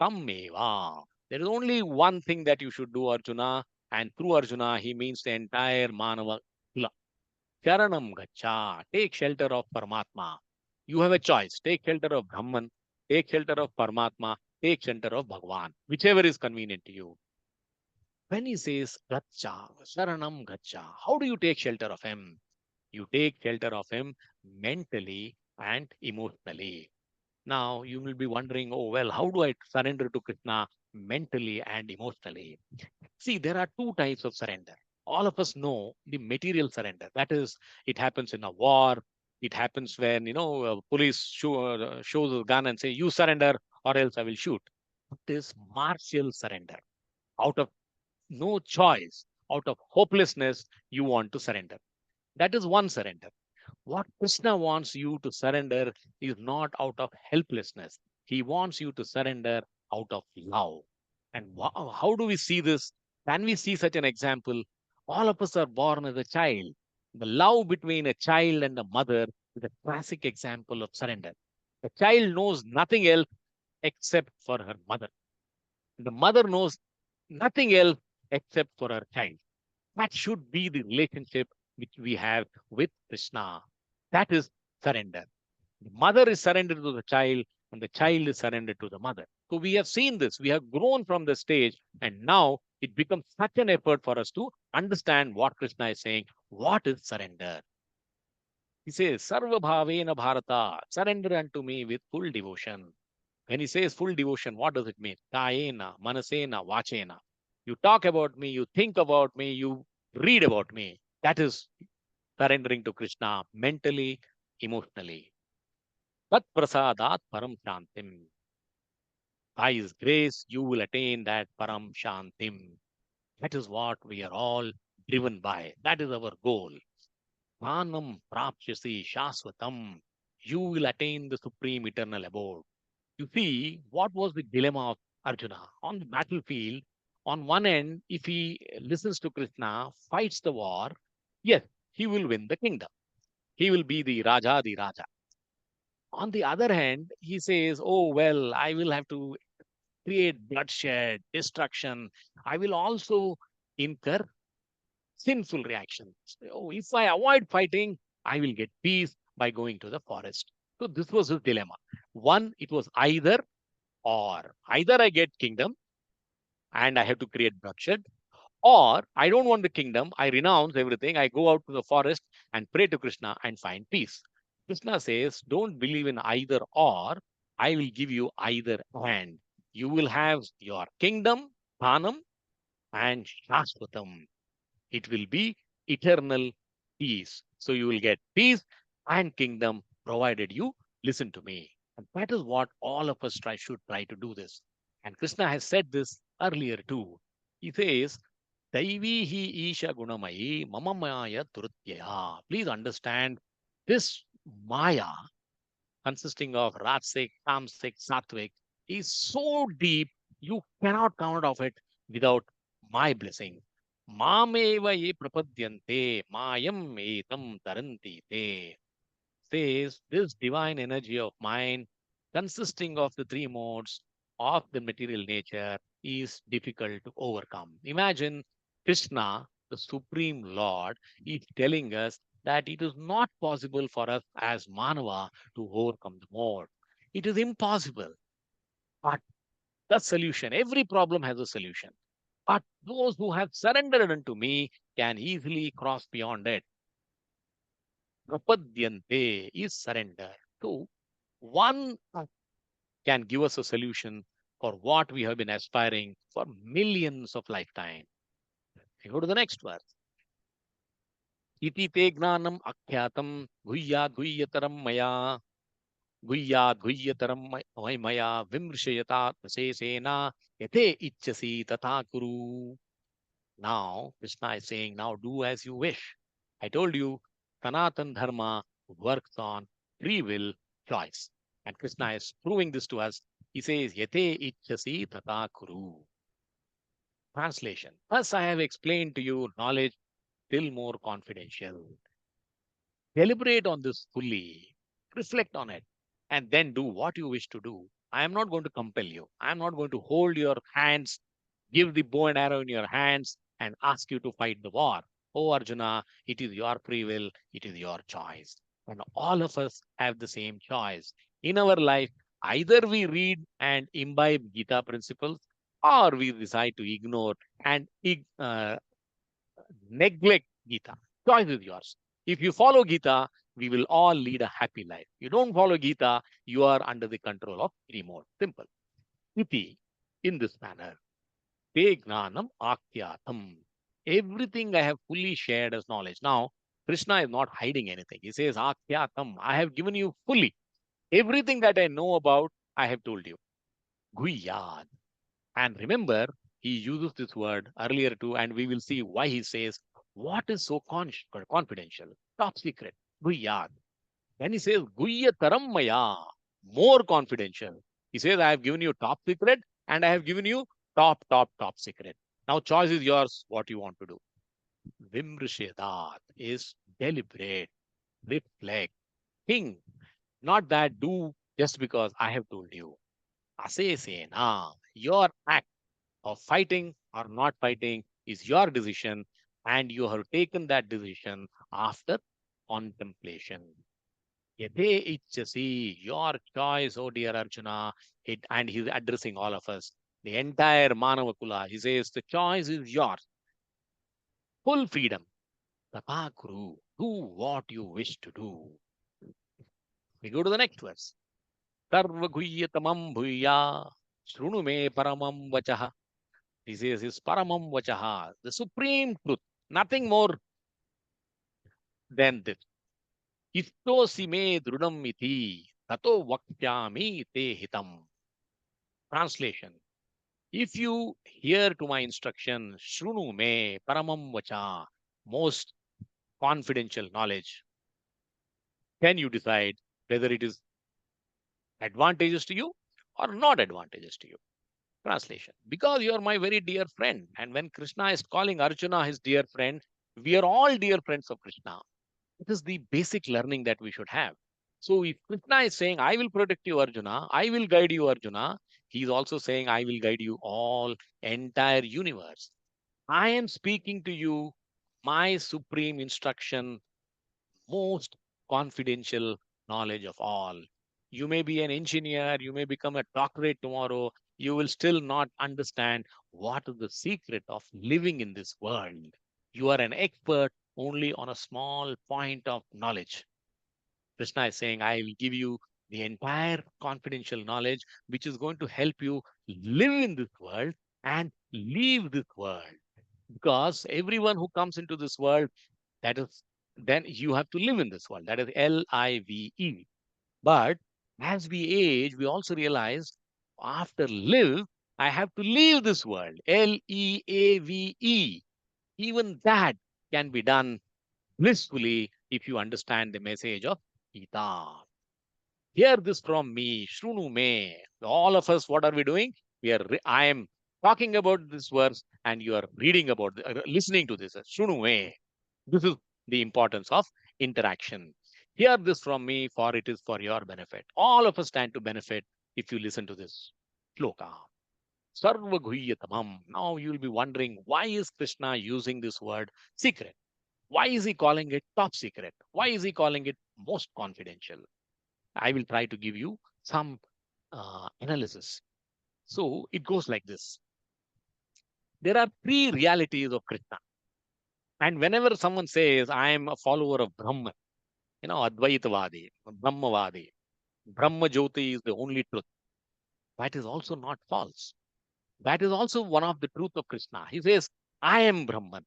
[SPEAKER 1] Tammeva. There is only one thing that you should do, Arjuna. And through Arjuna, he means the entire Manava Kula. Charanam Gacha. Take shelter of Paramatma. You have a choice. Take shelter of Brahman. Take shelter of Paramatma. Take shelter of Bhagwan. Whichever is convenient to you. When he says Gacha, Sharanam Gacha, how do you take shelter of him? You take shelter of him mentally and emotionally. Now you will be wondering, oh, well, how do I surrender to Krishna mentally and emotionally? See, there are two types of surrender. All of us know the material surrender. That is, it happens in a war. It happens when, police shows a gun and say, you surrender or else I will shoot. It is martial surrender. Out of no choice, out of hopelessness, you want to surrender. That is one surrender. What Krishna wants you to surrender is not out of helplessness. He wants you to surrender out of love. And how do we see this? Can we see such an example? All of us are born as a child. The love between a child and a mother is a classic example of surrender. The child knows nothing else except for her mother. The mother knows nothing else except for her child. That should be the relationship which we have with Krishna. That is surrender. The mother is surrendered to the child, and the child is surrendered to the mother. So we have seen this. We have grown from the stage, and now it becomes such an effort for us to understand what Krishna is saying. What is surrender? He says, Sarva Bhavena Bharata, surrender unto me with full devotion. When he says full devotion, what does it mean? Kayena, Manasena, Vachena. You talk about me, you think about me, you read about me. That is surrendering to Krishna mentally, emotionally. Tat prasadat param shantim. By His grace, you will attain that param shantim. That is what we are all driven by. That is our goal. Manam prapyasi shaswatam. you will attain the supreme eternal abode. You see, what was the dilemma of Arjuna? On the battlefield, on one end, if he listens to Krishna, fights the war, yes, he will win the kingdom. He will be the Raja, the Raja. On the other hand, he says, oh, well, I will have to create bloodshed, destruction. I will also incur sinful reactions. Oh, if I avoid fighting, I will get peace by going to the forest. So this was his dilemma. One, it was either or. Either I get kingdom and I have to create bloodshed, or I don't want the kingdom, I renounce everything, I go out to the forest and pray to Krishna and find peace. Krishna says, don't believe in either or, I will give you either and. You will have your kingdom, Dhanam, and Shashvatam. It will be eternal peace. So you will get peace and kingdom provided you listen to me. And that is what all of us should try to do this. And Krishna has said this earlier too. He says, Daivi hi Isha Gunamayi Mama Maya Turutyaya. Please understand this Maya consisting of Rajasic, Tamasic, Sattvic is so deep you cannot come out of it without my blessing. Mameva ye prapadyante mayam etam taranti te says this divine energy of mind consisting of the three modes of the material nature is difficult to overcome. Imagine Krishna, the Supreme Lord, is telling us that it is not possible for us as Manava to overcome the mode. It is impossible. But the solution, every problem has a solution. But those who have surrendered unto me can easily cross beyond it. Prapadyante is surrender. So one can give us a solution for what we have been aspiring for millions of lifetime. We go to the next verse. Iti te gnanam akhyatam guhyataram maya maya vimrishayata sena yate ichasi tata kuru. Now, Krishna is saying, now do as you wish. I told you, Sanatan Dharma works on free will choice. And Krishna is proving this to us. He says, Yate ichasi tata kuru. Translation. Thus I have explained to you knowledge still more confidential. Deliberate on this fully. Reflect on it. And then do what you wish to do. I am not going to compel you. I am not going to hold your hands, give the bow and arrow in your hands, and ask you to fight the war. Oh, Arjuna, it is your free will, it is your choice. And all of us have the same choice. In our life, either we read and imbibe Gita principles, or we decide to ignore and neglect Gita. Choice is yours. If you follow Gita, we will all lead a happy life. You don't follow Gita, you are under the control of remote. Simple. Iti, in this manner. Te gnanam akyatam. Everything I have fully shared as knowledge. Now, Krishna is not hiding anything. He says, akyatam. I have given you fully. Everything that I know about, I have told you. Guyad. And remember, he uses this word earlier too, and we will see why he says, what is so confidential, top secret, Guyad. Then he says, Guyya Tarammaya, more confidential. He says, I have given you top secret and I have given you top secret. Now, choice is yours, what you want to do. Vimrishedat is deliberate, reflect, think, not that do just because I have told you. Asesena, your act of fighting or not fighting is your decision, and you have taken that decision after contemplation. Yate ichasi, your choice, oh dear Arjuna, and he's addressing all of us, the entire Manavakula. He says, the choice is yours, full freedom. Tapakuru, do what you wish to do. We go to the next verse. Sarvaguyyatamam bhuya, shrunu me paramam vachaha. He says is paramam vachaha, the supreme truth, nothing more than this. Istosi me drudam iti, tato vakyami te hitam. Translation. If you hear to my instruction, shrunu me paramam vacha, most confidential knowledge, then you decide whether it is advantageous to you or not advantageous to you. Translation: because you are my very dear friend. And when Krishna is calling Arjuna his dear friend, we are all dear friends of Krishna. It is the basic learning that we should have. So if Krishna is saying, I will protect you, Arjuna, I will guide you, Arjuna, he is also saying, I will guide you all, entire universe. I am speaking to you my supreme instruction, most confidential knowledge of all. You may be an engineer, you may become a doctorate tomorrow, you will still not understand what is the secret of living in this world. You are an expert only on a small point of knowledge. Krishna is saying, I will give you the entire confidential knowledge which is going to help you live in this world and leave this world. Because everyone who comes into this world, that is, then you have to live in this world. That is LIVE. But as we age, we also realize after live, I have to leave this world. LEAVE. Even that can be done blissfully if you understand the message of Gita. Hear this from me, Shrunu me. All of us, what are we doing? I am talking about this verse, and you are reading about, listening to this. Shrunu me. This is the importance of interaction. Hear this from me, for it is for your benefit. All of us stand to benefit if you listen to this shloka. Sarva Guhyatamam. Now you will be wondering, why is Krishna using this word secret? Why is he calling it top secret? Why is he calling it most confidential? I will try to give you some analysis. So it goes like this. There are three realities of Krishna. And whenever someone says, I am a follower of Brahman, Advaitavadi, Brahmavadi, Brahma Jyoti is the only truth. That is also not false. That is also one of the truth of Krishna. He says, I am Brahman.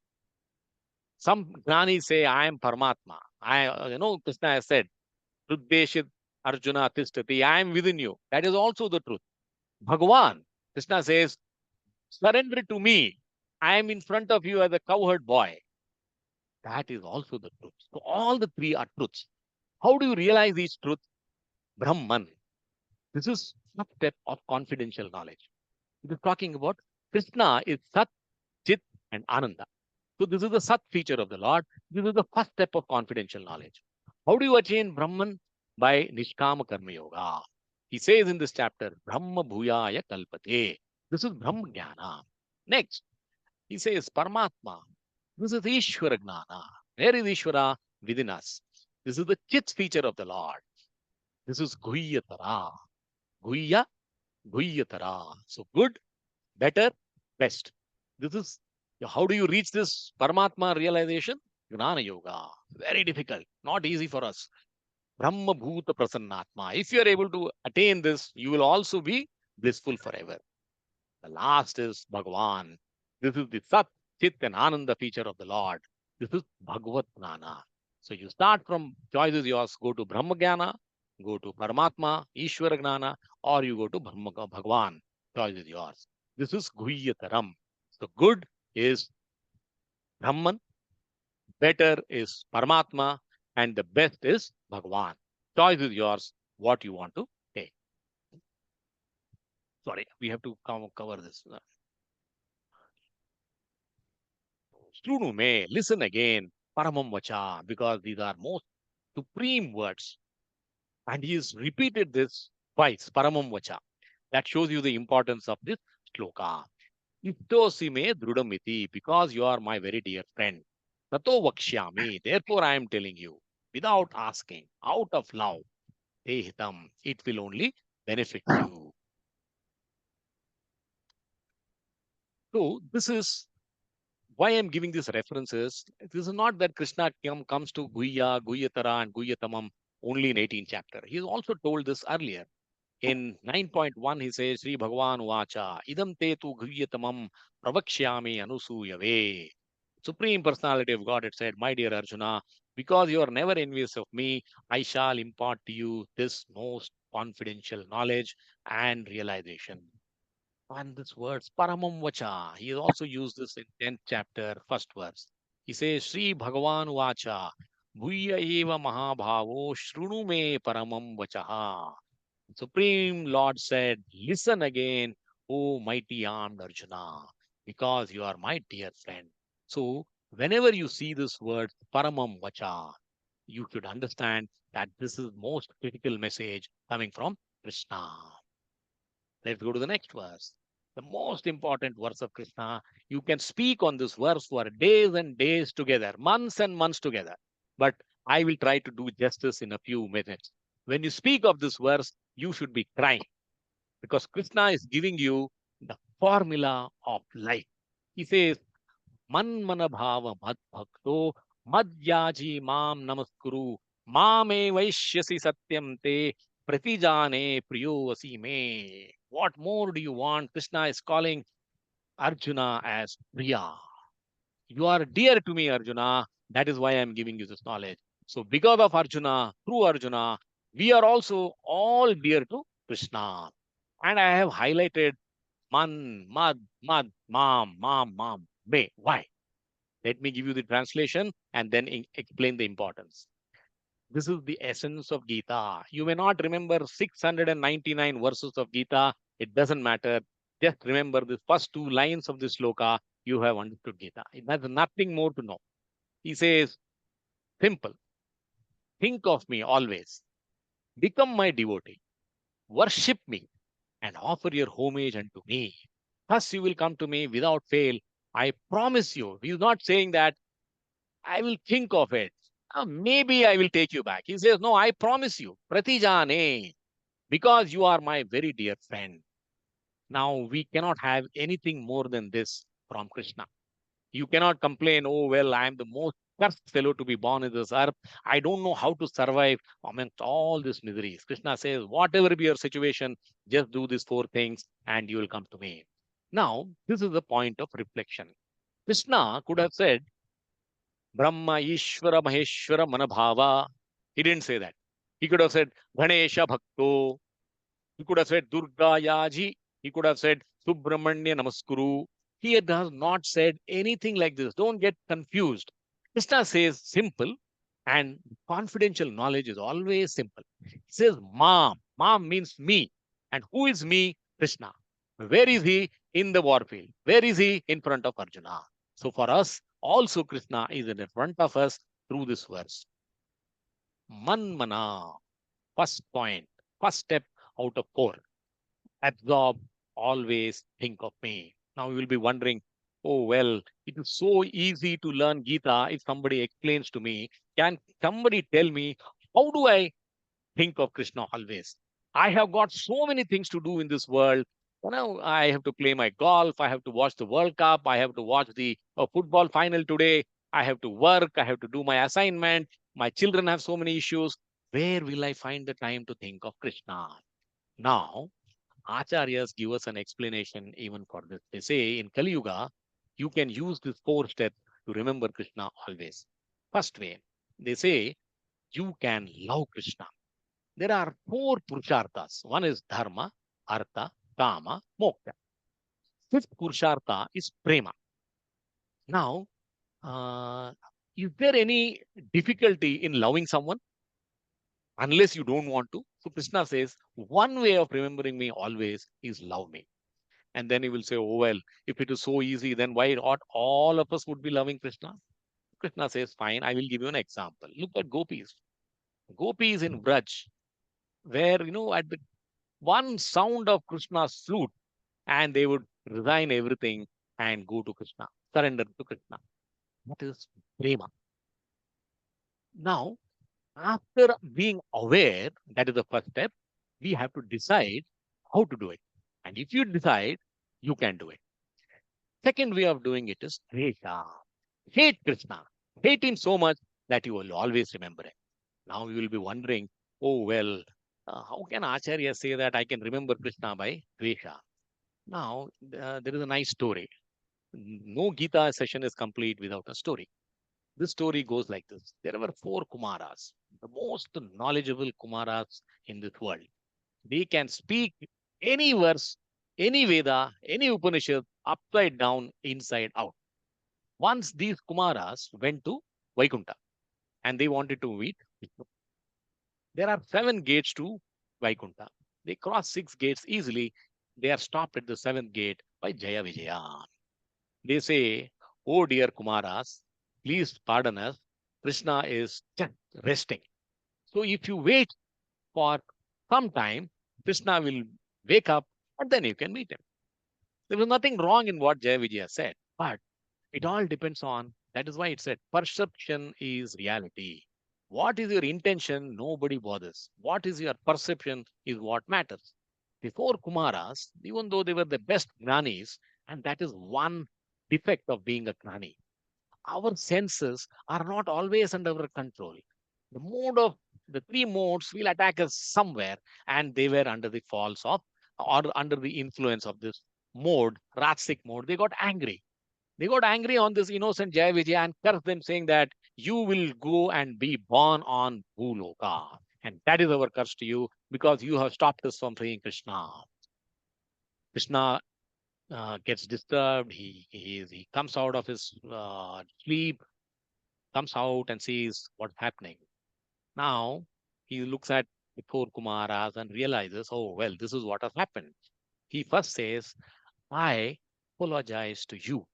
[SPEAKER 1] Some Jnanis say, I am Paramatma. Krishna has said, Ruddeshit Arjuna Tishtati, I am within you. That is also the truth. Bhagavan, Krishna says, surrender to me. I am in front of you as a cowherd boy. That is also the truth. So all the three are truths. How do you realize these truths? Brahman. This is one step of confidential knowledge. It is talking about Krishna is Sat, Chit, and Ananda. So this is the Sat feature of the Lord. This is the first step of confidential knowledge. How do you attain Brahman? By Nishkama Karma Yoga. He says in this chapter, Brahma Bhuyaya Kalpate. This is Brahma Jnana. Next, he says Paramatma. This is Ishvara Gnana. Where is Ishvara? Within us. This is the Chit feature of the Lord. This is Guhyatara. Guhya, Guhyatara. So good, better, best. This is how do you reach this Paramatma realization? Gnana Yoga. Very difficult, not easy for us. Brahma Bhuta Prasannatma. If you are able to attain this, you will also be blissful forever. The last is Bhagavan. This is the Sat, Chit, and Ananda feature of the Lord. This is Bhagavat Gnana. So you start from choice is yours. Go to Brahma Jnana, go to Paramatma, Ishvara Gnana, or you go to Bhagavan. Choice is yours. This is Guhyataram. So good is Brahman, better is Paramatma, and the best is Bhagavan. Choice is yours. What you want to take. Sorry, we have to cover this. Shrunu me, listen again, Paramam Vacha, because these are most supreme words. And he has repeated this twice, Paramam Vacha. That shows you the importance of this shloka. Ittosi me drudamiti, because you are my very dear friend. Tato vakshyami, therefore I am telling you, without asking, out of love, te hitam, it will only benefit you. So this is why I'm giving these references. This is not that Krishna comes to Guhya, Guhyatara, and Guhyatamam only in 18th chapter. He has also told this earlier. In 9.1, he says, Sri Bhagavan Vacha, Idam te tu Guhyatamam Pravakshyami Anusuyave. Supreme Personality of God had said, my dear Arjuna, because you are never envious of me, I shall impart to you this most confidential knowledge and realization. And this words, Paramam Vacha, he also used this in 10th chapter, first verse. He says, Sri Bhagavan Vacha, Bhuya eva mahabhavo shrunu me paramam vachaha. Supreme Lord said, listen again, O mighty armed Arjuna, because you are my dear friend. So, whenever you see this word Paramam Vacha, you should understand that this is most critical message coming from Krishna. Let's go to the next verse. The most important verse of Krishna. You can speak on this verse for days and days together, months and months together. But I will try to do justice in a few minutes. When you speak of this verse, you should be crying because Krishna is giving you the formula of life. He says, Man manabhava mad bhakto madhyaji mam namaskuru mame vaishyasi satyam te pratijane priyo me. What more do you want? Krishna is calling Arjuna as Priya. You are dear to me, Arjuna. That is why I am giving you this knowledge. So, because of Arjuna, through Arjuna, we are also all dear to Krishna. And I have highlighted man, mad, mam, me. Why? Let me give you the translation and then explain the importance. This is the essence of Gita. You may not remember 699 verses of Gita. It doesn't matter. Just remember the first two lines of this shloka. You have understood Gita. It has nothing more to know. He says, simple. Think of me always. Become my devotee. Worship me and offer your homage unto me. Thus you will come to me without fail. I promise you. He is not saying that I will think of it. Maybe I will take you back. He says, no, I promise you. Pratijane. Because you are my very dear friend. Now, we cannot have anything more than this from Krishna. You cannot complain, oh, well, I am the most cursed fellow to be born in this earth. I don't know how to survive amongst all these miseries. Krishna says, whatever be your situation, just do these four things and you will come to me. Now, this is the point of reflection. Krishna could have said, Brahma, Ishvara, Maheshwara, Manabhava. He didn't say that. He could have said, Ganesha Bhakto. He could have said Durga Yaji. He could have said Subramanya Namaskuru. He has not said anything like this. Don't get confused. Krishna says simple and confidential knowledge is always simple. He says Mam. Mam means me. And who is me? Krishna. Where is he? In the warfield. Where is he? In front of Arjuna. So for us, also Krishna is in front of us through this verse. Manmana. First point. First step out of four. Absorb, always think of me. Now you will be wondering, oh, well, it is so easy to learn Gita if somebody explains to me. Can somebody tell me, how do I think of Krishna always? I have got so many things to do in this world. I have to play my golf. I have to watch the World Cup. I have to watch the football final today. I have to work. I have to do my assignment. My children have so many issues. Where will I find the time to think of Krishna? Now, Acharyas give us an explanation even for this. They say in Kali Yuga, you can use these four steps to remember Krishna always. First way, they say you can love Krishna. There are four purusharthas. One is dharma, artha, kama, moksha. Fifth purushartha is prema. Now, uh, is there any difficulty in loving someone unless you don't want to? So Krishna says, one way of remembering me always is love me. And then he will say, oh, well, if it is so easy, then why not all of us would be loving Krishna? Krishna says, fine, I will give you an example. Look at gopis. Gopis in Braj, where, at the one sound of Krishna's flute, and they would resign everything and go to Krishna, surrender to Krishna. That is prema. Now, after being aware, that is the first step, we have to decide how to do it. And if you decide, you can do it. Second way of doing it is Dvesha. Hate Krishna. Hate him so much that you will always remember him. Now you will be wondering, oh, well, how can Acharya say that I can remember Krishna by Dvesha? Now, there is a nice story. No Gita session is complete without a story. This story goes like this. There were four Kumaras, the most knowledgeable Kumaras in this world. They can speak any verse, any Veda, any Upanishad, upside down, inside out. Once these Kumaras went to Vaikuntha and they wanted to meet Vishnu. There are 7 gates to Vaikunta. They cross 6 gates easily. They are stopped at the 7th gate by Jaya Vijaya. They say, "Oh dear Kumaras, please pardon us. Krishna is just resting. So if you wait for some time, Krishna will wake up and then you can meet him." There was nothing wrong in what Jaya Vijaya said, but it all depends on, that is why it said, perception is reality. What is your intention? Nobody bothers. What is your perception is what matters. Before Kumaras, even though they were the best Jnanis, and that is one defect of being a Jnani, our senses are not always under our control. The mode of the 3 modes will attack us somewhere, and they were under the falls of or under the influence of this mode, Ratsik mode. They got angry. They got angry on this innocent Jaya Vijaya and cursed them, saying that you will go and be born on Bhuloka. And that is our curse to you because you have stopped us from praying Krishna. Krishna gets disturbed. He comes out of his sleep, comes out and sees what's happening. Now he looks at the 4 Kumaras and realizes, oh, well, this is what has happened. He first says, I apologize to you.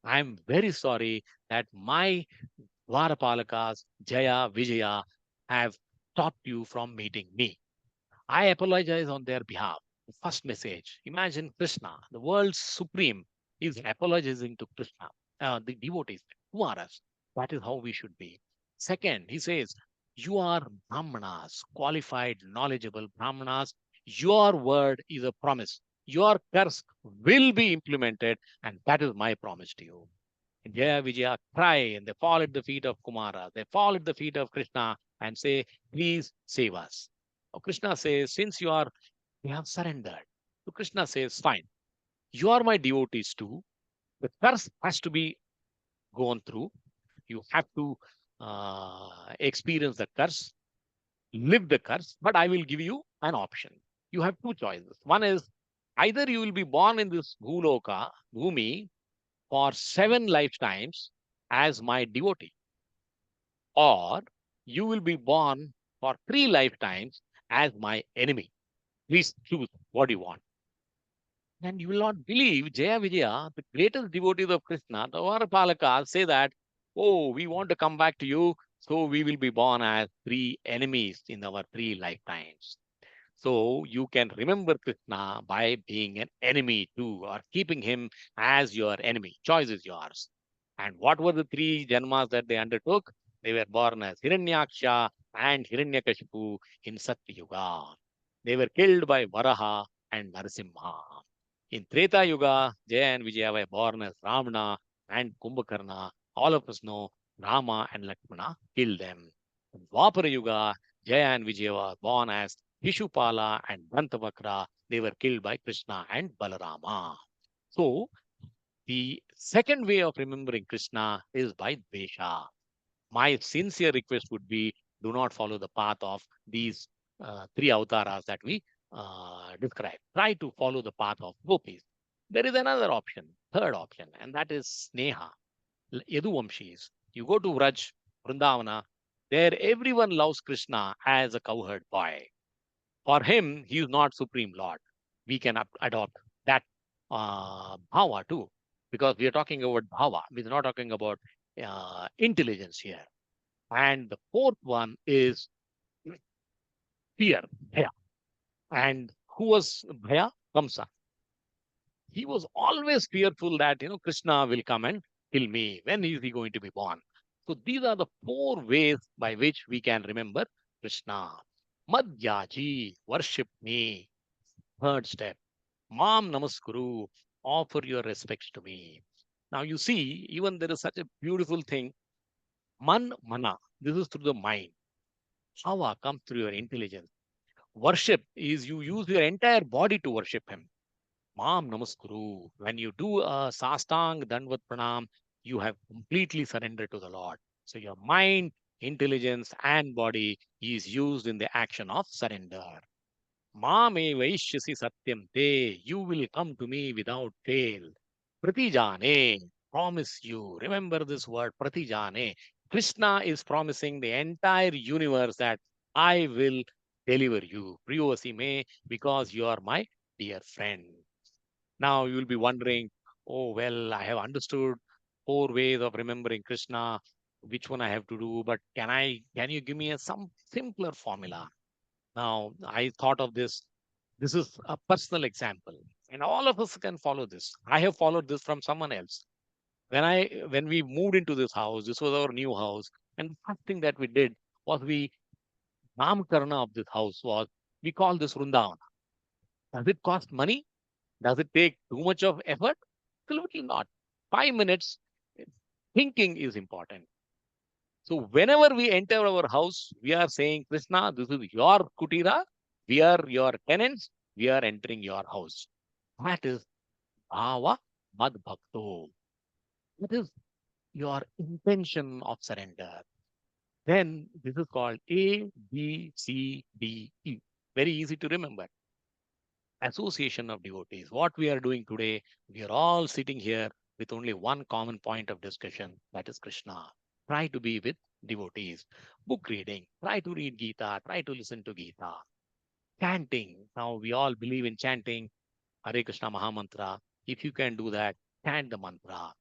[SPEAKER 1] I'm very sorry that my Dwarapalakas, Jaya, Vijaya, have stopped you from meeting me. I apologize on their behalf. The first message. Imagine Krishna, the world's supreme, is apologizing to Krishna, the devotees, Kumaras. That is how we should be. Second, he says, you are Brahmanas, qualified, knowledgeable Brahmanas. Your word is a promise. Your curse will be implemented, and that is my promise to you. And Jaya Vijaya cry and they fall at the feet of Kumara. They fall at the feet of Krishna and say, please save us. So Krishna says, since you have surrendered. So Krishna says, fine, you are my devotees too. The curse has to be gone through. You have to experience the curse, live the curse, but I will give you an option. You have 2 choices. One is either you will be born in this Bhuloka, Bhumi, for 7 lifetimes as my devotee, or you will be born for 3 lifetimes as my enemy. Please choose what you want. And you will not believe Jaya Vijaya, the greatest devotees of Krishna, the Varapalakas, say that, oh, we want to come back to you, so we will be born as 3 enemies in our 3 lifetimes. So you can remember Krishna by being an enemy too, or keeping him as your enemy. Choice is yours. And what were the 3 janmas that they undertook? They were born as Hiranyaksha and Hiranyakashipu in Satyuga. They were killed by Varaha and Narasimha. In Treta Yuga, Jaya and Vijaya were born as Ravana and Kumbhakarna. All of us know Rama and Lakshmana killed them. In Dwapara Yuga, Jaya and Vijaya were born as Shishupala and Dantavakra. They were killed by Krishna and Balarama. So, the second way of remembering Krishna is by Dvesha. My sincere request would be do not follow the path of these 3 avatars that we describe. Try to follow the path of gopis. There is another option, third option, and that is Sneha, Yaduvamshis. You go to Vraj, Vrindavana, there everyone loves Krishna as a cowherd boy. For him, he is not Supreme Lord. We can adopt that bhava too, because we are talking about bhava. We're not talking about intelligence here. And the fourth one is fear, bhaya. And who was bhaya? Kamsa. He was always fearful that, Krishna will come and kill me. When is he going to be born? So these are the 4 ways by which we can remember Krishna. Madhyaji, worship me. Third step. Mam Namaskuru, offer your respects to me. Now you see, even there is such a beautiful thing. Man Mana, this is through the mind. Hava comes through your intelligence. Worship is you use your entire body to worship him. Mam Namaskuru. When you do a Sastang Dandvat Pranam, you have completely surrendered to the Lord. So your mind, intelligence, and body is used in the action of surrender. Mame Vaishyasi Satyam Te, you will come to me without fail. Pratijane, promise you. Remember this word, Pratijane. Krishna is promising the entire universe that I will deliver you. Priyasi me, because you are my dear friend. Now you will be wondering, oh, well, I have understood four ways of remembering Krishna, which one I have to do, but can you give me some simpler formula? Now, I thought of this. This is a personal example, and all of us can follow this. I have followed this from someone else. When we moved into this house, this was our new house, and the first thing that we did was we Namkarna of this house was we call this Rundavan. Does it cost money? Does it take too much of effort? Absolutely not. 5 minutes thinking is important. So whenever we enter our house, we are saying, Krishna, this is your kutira. We are your tenants. We are entering your house. That is bhava mad bhakto. That is your intention of surrender. Then this is called A, B, C, D, E. Very easy to remember. Association of devotees. What we are doing today, we are all sitting here with only one common point of discussion, that is Krishna. Try to be with devotees. Book reading. Try to read Gita. Try to listen to Gita. Chanting. Now we all believe in chanting Hare Krishna Mahamantra. If you can do that, chant the mantra.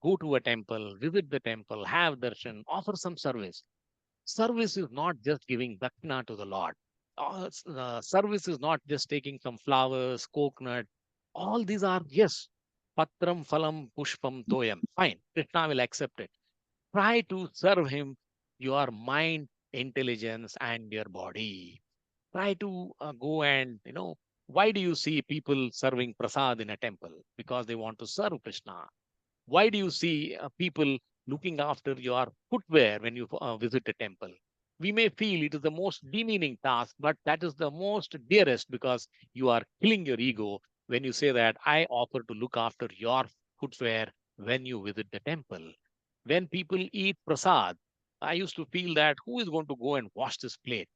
[SPEAKER 1] Go to a temple, visit the temple, have darshan, offer some service. Service is not just giving dakshina to the Lord. Service is not just taking some flowers, coconut. All these are, yes, patram, phalam, pushpam, toyam. Fine, Krishna will accept it. Try to serve him your mind, intelligence, and your body. Try to go and, why do you see people serving prasad in a temple? Because they want to serve Krishna. Why do you see people looking after your footwear when you visit a temple? We may feel it is the most demeaning task, but that is the most dearest because you are killing your ego when you say that I offer to look after your footwear when you visit the temple. When people eat prasad, I used to feel that who is going to go and wash this plate?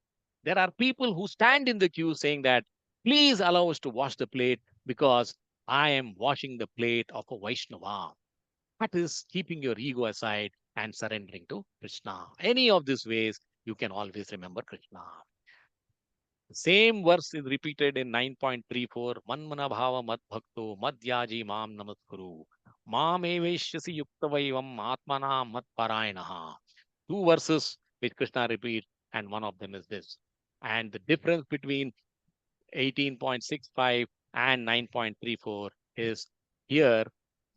[SPEAKER 1] There are people who stand in the queue saying that, please allow us to wash the plate because I am washing the plate of a Vaishnava. That is keeping your ego aside and surrendering to Krishna. Any of these ways, you can always remember Krishna. The same verse is repeated in 9.34. Manmana bhava mad bhakto madhyaji mam namaskuru. Mam eveshyasi yuktavaivam atmana mad parayanaha. Two verses which Krishna repeats, and one of them is this. And the difference between 18.65 and 9.34 is here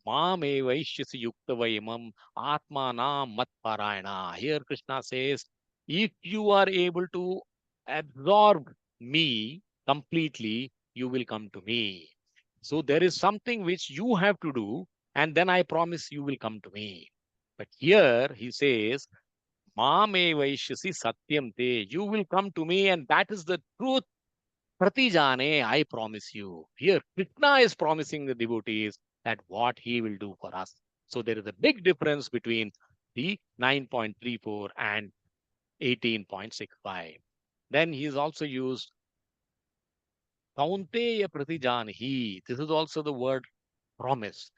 [SPEAKER 1] Mame Vaishyasi Yukta Vaimam Atmana Matparayana. Here Krishna says, if you are able to absorb me completely, you will come to me. So there is something which you have to do, and then I promise you will come to me. But here he says, Mame Vaishyasi Satyam Te. You will come to me, and that is the truth. Pratijane, I promise you. Here, Krishna is promising the devotees that what he will do for us. So there is a big difference between the 9.34 and 18.65. Then he is also used Kaunteya Pratijanhi. This is also the word promise.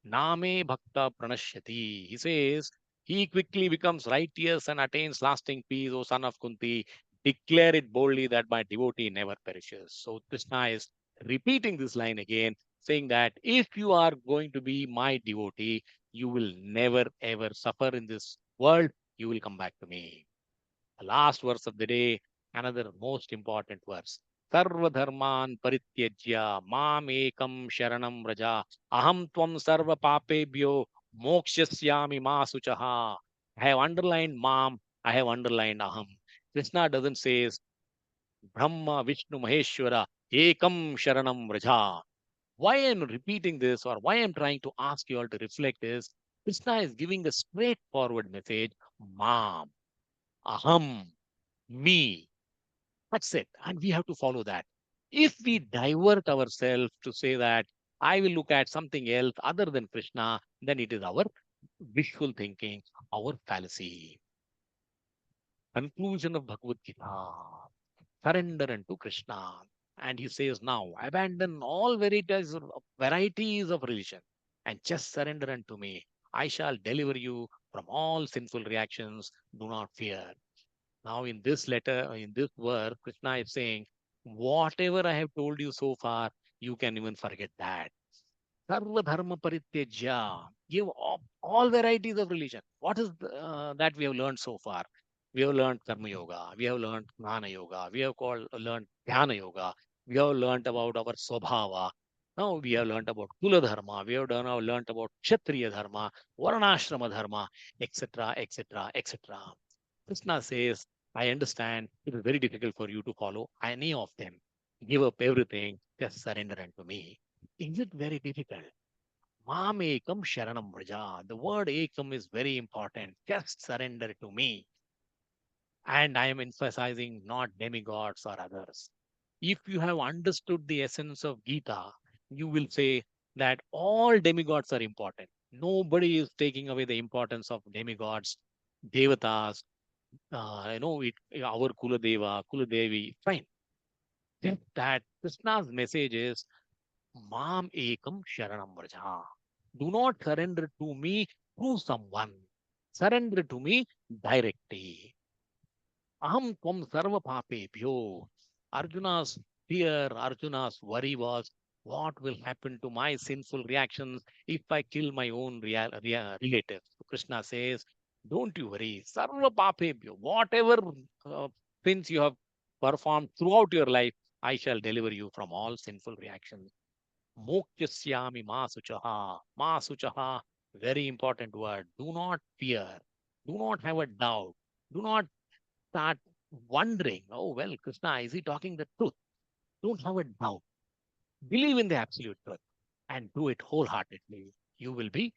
[SPEAKER 1] Name Bhakta Pranashyati. He says, he quickly becomes righteous and attains lasting peace, O son of Kunti. Declare it boldly that my devotee never perishes. So Krishna is repeating this line again, saying that if you are going to be my devotee, you will never ever suffer in this world. You will come back to me. The last verse of the day, another most important verse. Sarva dharman parityajya mam ekam sharanam raja aham tvam sarva papebhyo mokshasyami ma suchaha. I have underlined mam, I have underlined aham. Krishna doesn't say Brahma, Vishnu, Maheshwara, ekam sharanam raja. Why I'm repeating this or why I'm trying to ask you all to reflect is Krishna is giving a straightforward message, mam, aham, me. That's it. And we have to follow that. If we divert ourselves to say that I will look at something else other than Krishna, then it is our wishful thinking, our fallacy. Conclusion of Bhagavad Gita. Surrender unto Krishna. And he says now, abandon all varieties of religion and just surrender unto me. I shall deliver you from all sinful reactions. Do not fear. Now, in this letter, in this verse, Krishna is saying, whatever I have told you so far, you can even forget that. Sarva dharma parityajya. Give up all varieties of religion. What is that we have learned so far? We have learned karma yoga. We have learned jnana yoga. We have learned dhyana yoga. We have learned about our swabhava. Now we have learned about kula dharma. We have learned about kshatriya dharma, varnashrama dharma, etc., etc., etc. Krishna says, I understand it is very difficult for you to follow any of them. Give up everything, just surrender unto me. Is it very difficult? Mam ekam sharanam vraja. The word ekam is very important. Just surrender to me. And I am emphasizing not demigods or others. If you have understood the essence of Gita, you will say that all demigods are important. Nobody is taking away the importance of demigods, devatas, our Kuladeva, Kuladevi, fine. Just that Krishna's message is Mam Ekam Sharanam Vraja. Do not surrender to me through someone. Surrender to me directly. Aham tvam sarva papebhyo. Arjuna's fear, Arjuna's worry was what will happen to my sinful reactions if I kill my own relatives. So Krishna says, don't you worry. Sarva papebhyo. Whatever sins you have performed throughout your life, I shall deliver you from all sinful reactions. Mokshasyami ma suchaha. Ma suchaha, very important word. Do not fear. Do not have a doubt. Do not start wondering, oh, well, Krishna, is he talking the truth? Don't have a doubt. Believe in the absolute truth and do it wholeheartedly. You will be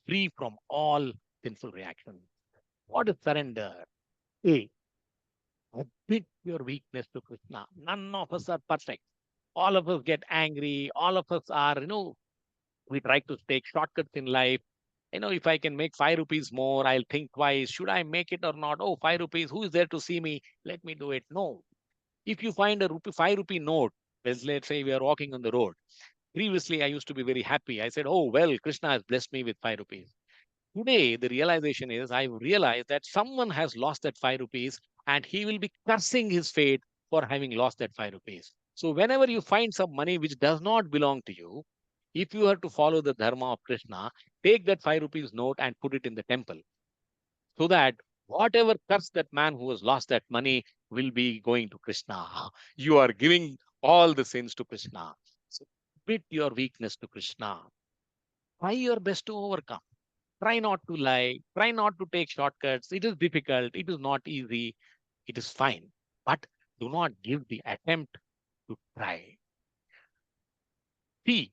[SPEAKER 1] free from all sinful reactions. What is surrender? A, admit your weakness to Krishna. None of us are perfect. All of us get angry. All of us are, we try to take shortcuts in life. If I can make 5 rupees more, I'll think twice. Should I make it or not? Oh, 5 rupees. Who is there to see me? Let me do it. No. If you find a 5 rupee note, let's say we are walking on the road. Previously, I used to be very happy. I said, oh, well, Krishna has blessed me with 5 rupees. Today, the realization is I realized that someone has lost that 5 rupees and he will be cursing his fate for having lost that 5 rupees. So, whenever you find some money which does not belong to you, if you have to follow the dharma of Krishna, take that 5 rupees note and put it in the temple so that whatever curse that man who has lost that money will be going to Krishna. You are giving all the sins to Krishna. So, admit your weakness to Krishna. Try your best to overcome. Try not to lie. Try not to take shortcuts. It is difficult. It is not easy. It is fine. But do not give the attempt to try. See,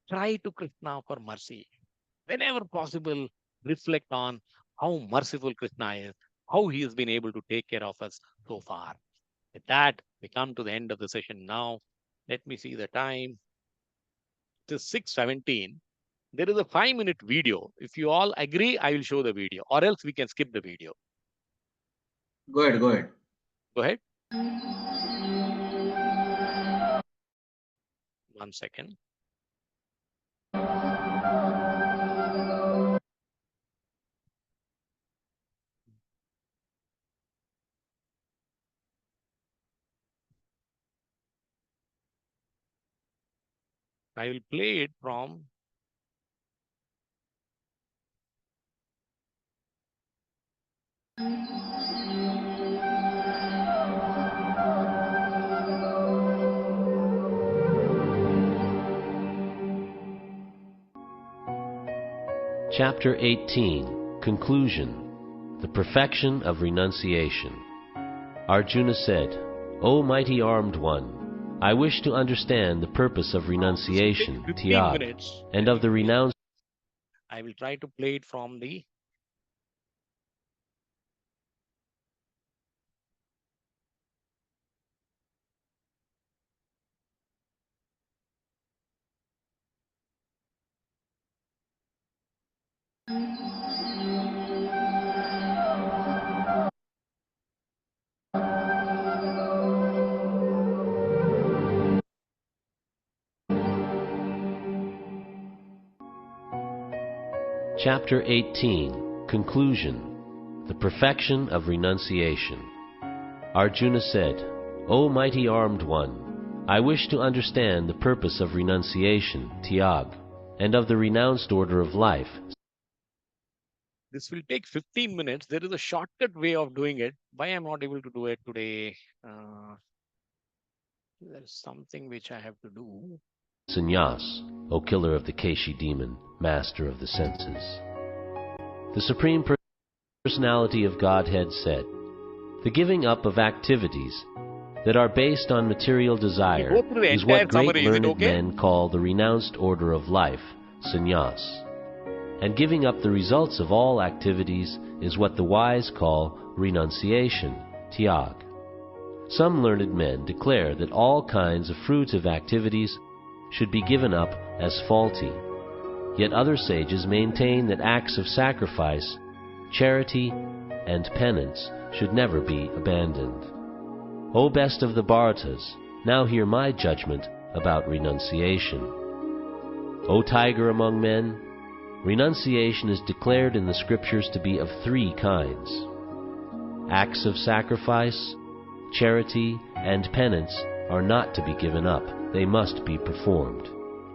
[SPEAKER 1] try to Krishna for mercy. Whenever possible, reflect on how merciful Krishna is, how he has been able to take care of us so far. With that, we come to the end of the session now. Let me see the time. It is 6:17. There is a 5-minute video. If you all agree, I will show the video, or else we can skip the video.
[SPEAKER 2] Go ahead, go ahead.
[SPEAKER 1] Go ahead. 1 second. I will play it from
[SPEAKER 3] Chapter 18, Conclusion, The Perfection of Renunciation. Arjuna said, O mighty armed one, I wish to understand the purpose of renunciation,
[SPEAKER 1] 15
[SPEAKER 3] tyag,
[SPEAKER 1] minutes.
[SPEAKER 3] and of the renounced.
[SPEAKER 1] I will try to play it from the
[SPEAKER 3] Chapter 18, Conclusion, the Perfection of Renunciation. Arjuna said, O mighty armed one, I wish to understand the purpose of renunciation, tyag, and of the renounced order of life.
[SPEAKER 1] This will take 15 minutes. There is a shortcut way of doing it. Why I'm not able to do it today? There's something which I have to do.
[SPEAKER 3] Sannyas, O killer of the Keshi demon, master of the senses. The Supreme Personality of Godhead said, the giving up of activities that are based on material desire
[SPEAKER 1] go through the
[SPEAKER 3] is what
[SPEAKER 1] entire
[SPEAKER 3] great
[SPEAKER 1] summary. Is it
[SPEAKER 3] learned
[SPEAKER 1] okay?
[SPEAKER 3] men call the renounced order of life, sannyas. And giving up the results of all activities is what the wise call renunciation, tyag. Some learned men declare that all kinds of fruitive activities should be given up as faulty. Yet other sages maintain that acts of sacrifice, charity, and penance should never be abandoned. O best of the Bharatas, now hear my judgment about renunciation. O tiger among men, renunciation is declared in the scriptures to be of three kinds. Acts of sacrifice, charity, and penance are not to be given up. They must be performed.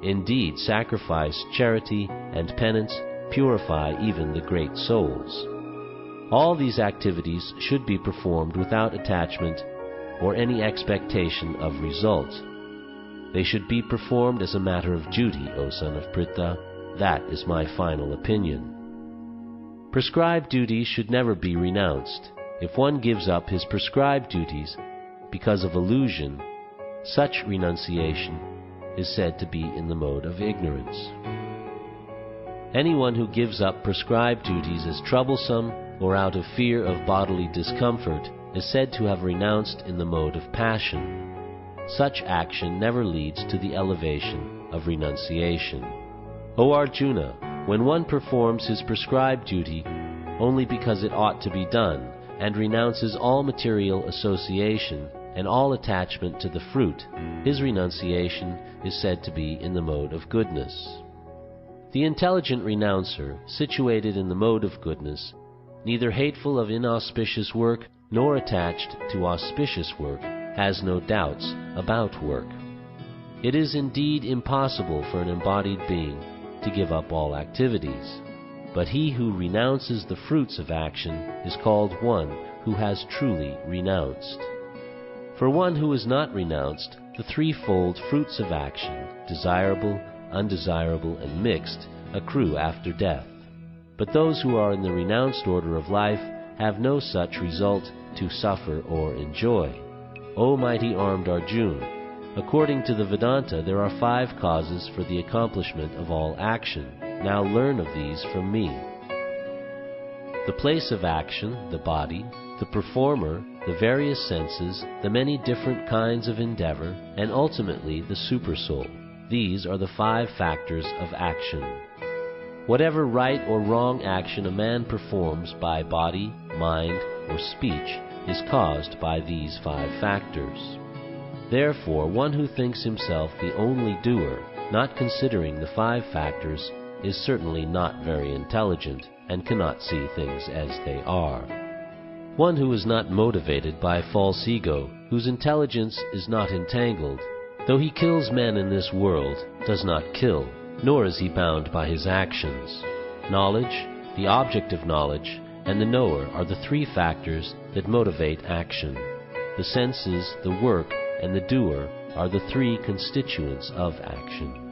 [SPEAKER 3] Indeed, sacrifice, charity, and penance purify even the great souls. All these activities should be performed without attachment or any expectation of result. They should be performed as a matter of duty, O son of Pritha. That is my final opinion. Prescribed duties should never be renounced. If one gives up his prescribed duties because of illusion, such renunciation is said to be in the mode of ignorance. Anyone who gives up prescribed duties as troublesome or out of fear of bodily discomfort is said to have renounced in the mode of passion. Such action never leads to the elevation of renunciation. O Arjuna, when one performs his prescribed duty only because it ought to be done, and renounces all material association and all attachment to the fruit, his renunciation is said to be in the mode of goodness. The intelligent renouncer, situated in the mode of goodness, neither hateful of inauspicious work nor attached to auspicious work, has no doubts about work. It is indeed impossible for an embodied being to give up all activities, but he who renounces the fruits of action is called one who has truly renounced. For one who is not renounced, the threefold fruits of action, desirable, undesirable, and mixed, accrue after death. But those who are in the renounced order of life have no such result to suffer or enjoy. O mighty armed Arjuna, according to the Vedanta, there are 5 causes for the accomplishment of all action. Now learn of these from me. The place of action, the body, the performer, the various senses, the many different kinds of endeavor, and ultimately the supersoul. These are the 5 factors of action. Whatever right or wrong action a man performs by body, mind, or speech is caused by these 5 factors. Therefore, one who thinks himself the only doer, not considering the 5 factors, is certainly not very intelligent and cannot see things as they are. One who is not motivated by false ego, whose intelligence is not entangled, though he kills men in this world, does not kill, nor is he bound by his actions. Knowledge, the object of knowledge, and the knower are the 3 factors that motivate action. The senses, the work, and the doer are the 3 constituents of action.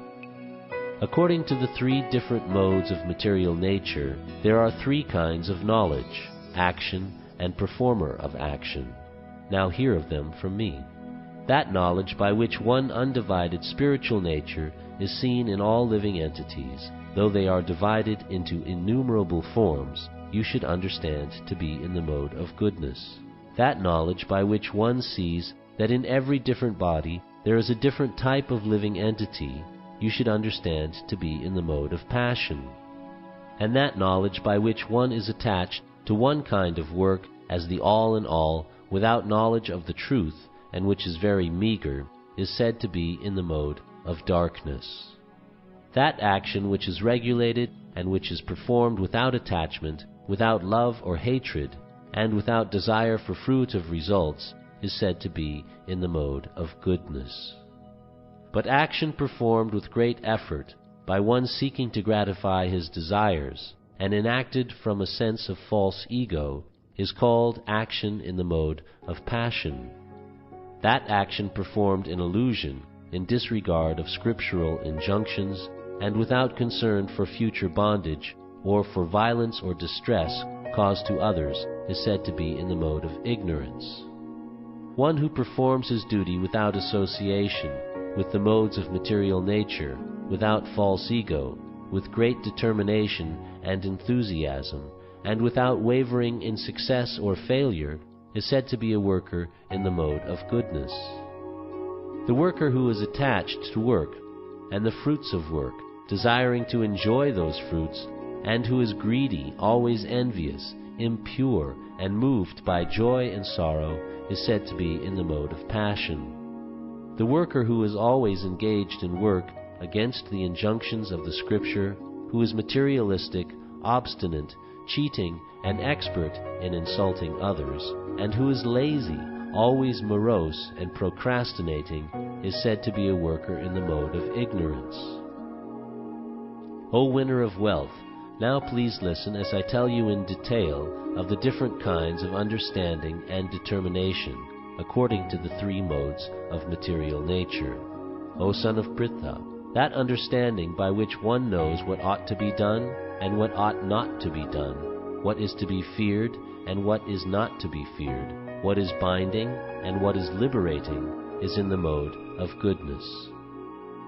[SPEAKER 3] According to the 3 different modes of material nature, there are 3 kinds of knowledge, action, and performer of action. Now hear of them from me. That knowledge by which one undivided spiritual nature is seen in all living entities, though they are divided into innumerable forms, you should understand to be in the mode of goodness. That knowledge by which one sees that in every different body there is a different type of living entity, you should understand to be in the mode of passion. And that knowledge by which one is attached to one kind of work as the all in all, without knowledge of the truth, and which is very meager, is said to be in the mode of darkness. That action which is regulated and which is performed without attachment, without love or hatred, and without desire for fruit of results, is said to be in the mode of goodness. But action performed with great effort by one seeking to gratify his desires, and enacted from a sense of false ego, is called action in the mode of passion. That action performed in illusion, in disregard of scriptural injunctions, and without concern for future bondage, or for violence or distress caused to others, is said to be in the mode of ignorance. One who performs his duty without association with the modes of material nature, without false ego, with great determination and enthusiasm, and without wavering in success or failure, is said to be a worker in the mode of goodness. The worker who is attached to work and the fruits of work, desiring to enjoy those fruits, and who is greedy, always envious, impure, and moved by joy and sorrow, is said to be in the mode of passion. The worker who is always engaged in work against the injunctions of the Scripture, who is materialistic, obstinate, cheating, and expert in insulting others, and who is lazy, always morose and procrastinating, is said to be a worker in the mode of ignorance. O winner of wealth, now please listen as I tell you in detail of the different kinds of understanding and determination according to the three modes of material nature. O son of Pritha, that understanding by which one knows what ought to be done and what ought not to be done, what is to be feared and what is not to be feared, what is binding and what is liberating, is in the mode of goodness.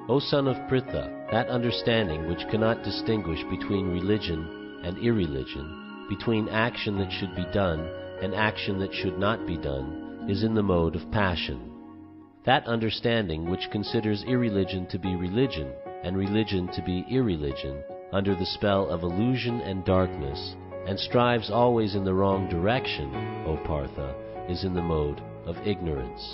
[SPEAKER 3] O son of Pritha, that understanding which cannot distinguish between religion and irreligion, between action that should be done and action that should not be done, is in the mode of passion. That understanding which considers irreligion to be religion and religion to be irreligion under the spell of illusion and darkness, and strives always in the wrong direction, O Partha, is in the mode of ignorance.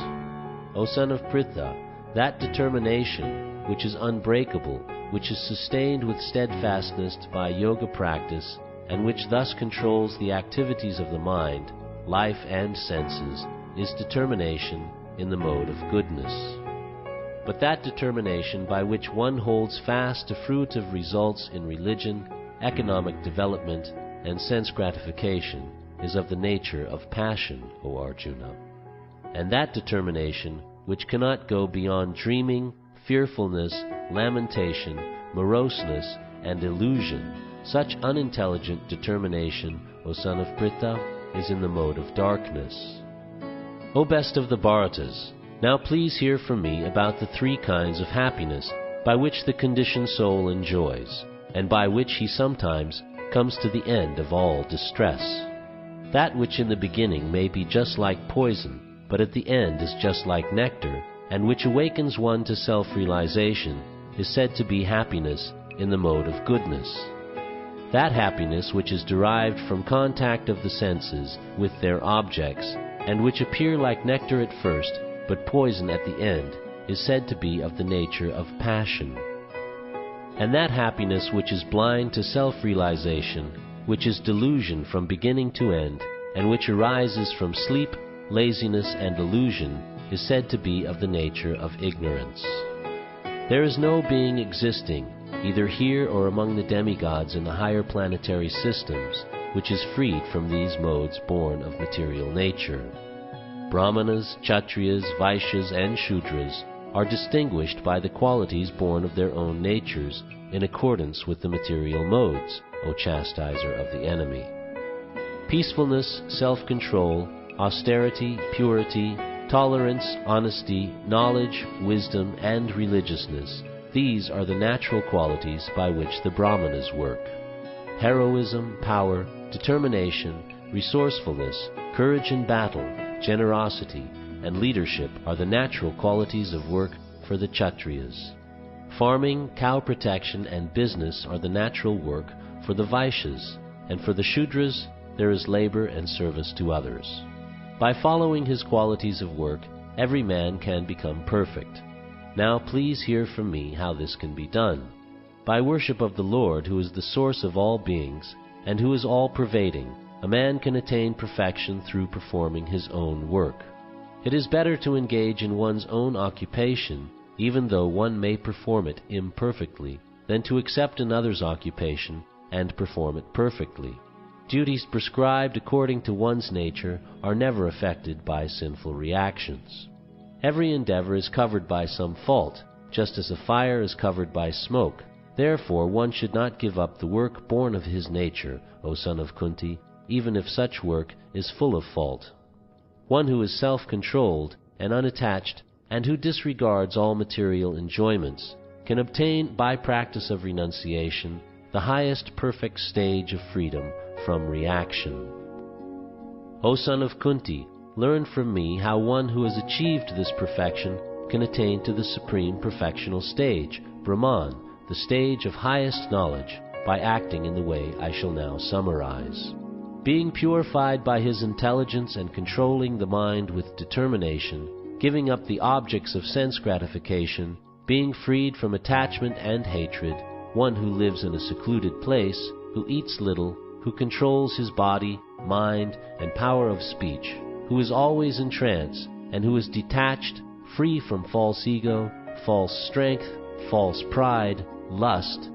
[SPEAKER 3] O son of Pritha, that determination which is unbreakable, which is sustained with steadfastness by yoga practice, and which thus controls the activities of the mind, life and senses, is determination in the mode of goodness. But that determination by which one holds fast to fruit of results in religion, economic development, and sense gratification is of the nature of passion, O Arjuna. And that determination which cannot go beyond dreaming, fearfulness, lamentation, moroseness, and illusion, such unintelligent determination, O son of Pritha, is in the mode of darkness. O best of the Bharatas, now please hear from me about the three kinds of happiness by which the conditioned soul enjoys, and by which he sometimes comes to the end of all distress. That which in the beginning may be just like poison, but at the end is just like nectar, and which awakens one to self-realization, is said to be happiness in the mode of goodness. That happiness which is derived from contact of the senses with their objects, and which appear like nectar at first, but poison at the end, is said to be of the nature of passion. And that happiness which is blind to self-realization, which is delusion from beginning to end, and which arises from sleep, laziness, and illusion, is said to be of the nature of ignorance. There is no being existing, either here or among the demigods in the higher planetary systems, which is freed from these modes born of material nature. Brahmanas, Kshatriyas, Vaishyas, and Shudras are distinguished by the qualities born of their own natures in accordance with the material modes, O chastiser of the enemy. Peacefulness, self-control, austerity, purity, tolerance, honesty, knowledge, wisdom, and religiousness, these are the natural qualities by which the Brahmanas work. Heroism, power, determination, resourcefulness, courage in battle, generosity, and leadership are the natural qualities of work for the Kshatriyas. Farming, cow protection, and business are the natural work for the Vaishyas, and for the Shudras there is labor and service to others. By following his qualities of work, every man can become perfect. Now please hear from me how this can be done. By worship of the Lord, who is the source of all beings, and who is all-pervading, a man can attain perfection through performing his own work. It is better to engage in one's own occupation, even though one may perform it imperfectly, than to accept another's occupation and perform it perfectly. Duties prescribed according to one's nature are never affected by sinful reactions. Every endeavor is covered by some fault, just as a fire is covered by smoke. Therefore, one should not give up the work born of his nature, O son of Kunti, even if such work is full of fault. One who is self-controlled and unattached, and who disregards all material enjoyments, can obtain, by practice of renunciation, the highest perfect stage of freedom from reaction. O son of Kunti, learn from me how one who has achieved this perfection can attain to the supreme perfectional stage, Brahman, the stage of highest knowledge, by acting in the way I shall now summarize. Being purified by his intelligence and controlling the mind with determination, giving up the objects of sense gratification, being freed from attachment and hatred, one who lives in a secluded place, who eats little, who controls his body, mind, and power of speech, who is always in trance, and who is detached, free from false ego, false strength, false pride, lust,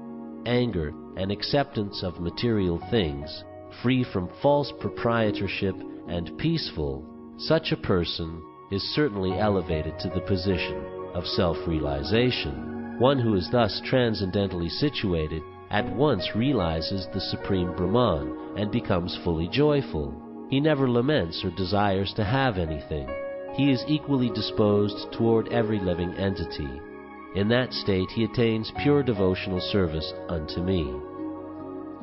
[SPEAKER 3] anger, and acceptance of material things, free from false proprietorship, and peaceful, such a person is certainly elevated to the position of self-realization. One who is thus transcendently situated at once realizes the Supreme Brahman and becomes fully joyful. He never laments or desires to have anything. He is equally disposed toward every living entity. In that state he attains pure devotional service unto me.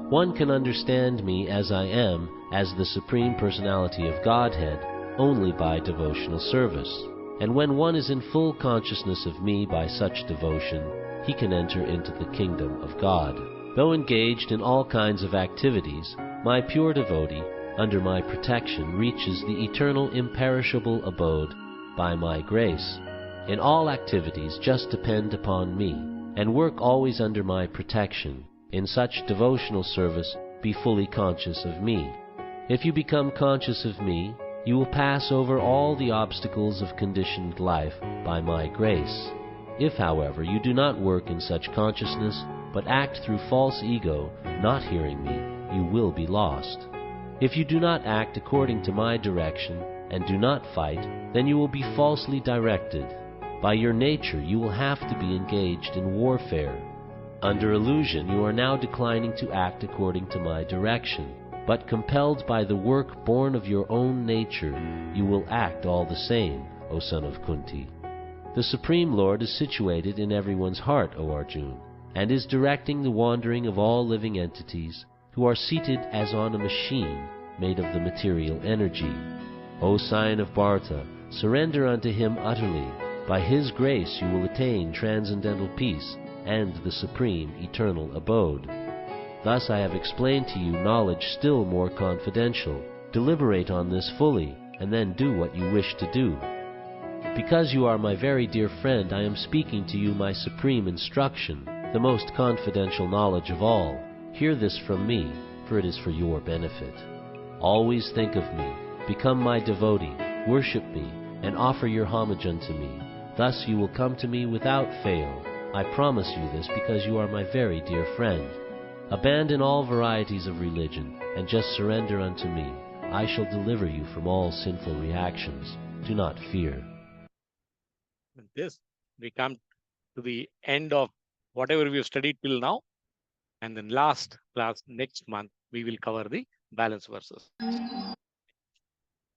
[SPEAKER 3] One can understand me as I am, as the Supreme Personality of Godhead, only by devotional service. And when one is in full consciousness of me by such devotion, he can enter into the kingdom of God. Though engaged in all kinds of activities, my pure devotee, under my protection, reaches the eternal imperishable abode by my grace. In all activities just depend upon me, and work always under my protection. In such devotional service, be fully conscious of me. If you become conscious of me, you will pass over all the obstacles of conditioned life by my grace. If, however, you do not work in such consciousness, but act through false ego, not hearing me, you will be lost. If you do not act according to my direction, and do not fight, then you will be falsely directed. By your nature, you will have to be engaged in warfare. Under illusion, you are now declining to act according to my direction, but compelled by the work born of your own nature, you will act all the same, O son of Kunti. The Supreme Lord is situated in everyone's heart, O Arjuna, and is directing the wandering of all living entities, who are seated as on a machine made of the material energy. O sign of Bharata, surrender unto him utterly. By his grace you will attain transcendental peace and the supreme eternal abode. Thus I have explained to you knowledge still more confidential. Deliberate on this fully, and then do what you wish to do. Because you are my very dear friend, I am speaking to you my supreme instruction, the most confidential knowledge of all. Hear this from me, for it is for your benefit. Always think of me, become my devotee, worship me, and offer your homage unto me. Thus you will come to me without fail. I promise you this because you are my very dear friend. Abandon all varieties of religion, and just surrender unto me. I shall deliver you from all sinful reactions. Do not fear.
[SPEAKER 1] With this, we come to the end of whatever we have studied till now. And then last class, next month, we will cover the balance verses. If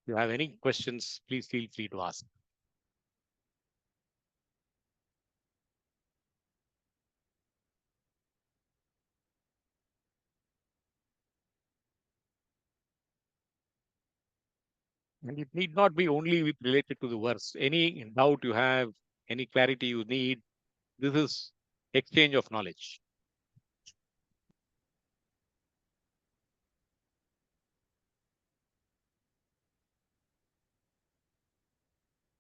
[SPEAKER 1] you have any questions, please feel free to ask. And it need not be only with related to the verse. Any doubt you have, any clarity you need, this is exchange of knowledge.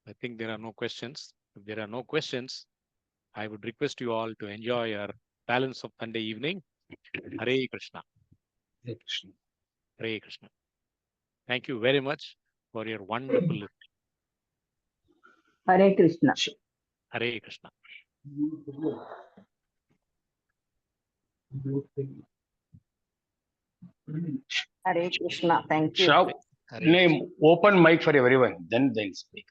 [SPEAKER 1] I think there are no questions. If there are no questions, I would request you all to enjoy your balance of Sunday evening. Hare Krishna.
[SPEAKER 4] Hare Krishna.
[SPEAKER 1] Hare Krishna. Thank you very much for your wonderful listening.
[SPEAKER 5] Hare Krishna.
[SPEAKER 1] Hare Krishna.
[SPEAKER 5] Hare Krishna. Thank you.
[SPEAKER 4] Shrav,
[SPEAKER 1] Hare
[SPEAKER 4] name open mic for everyone. Then speak.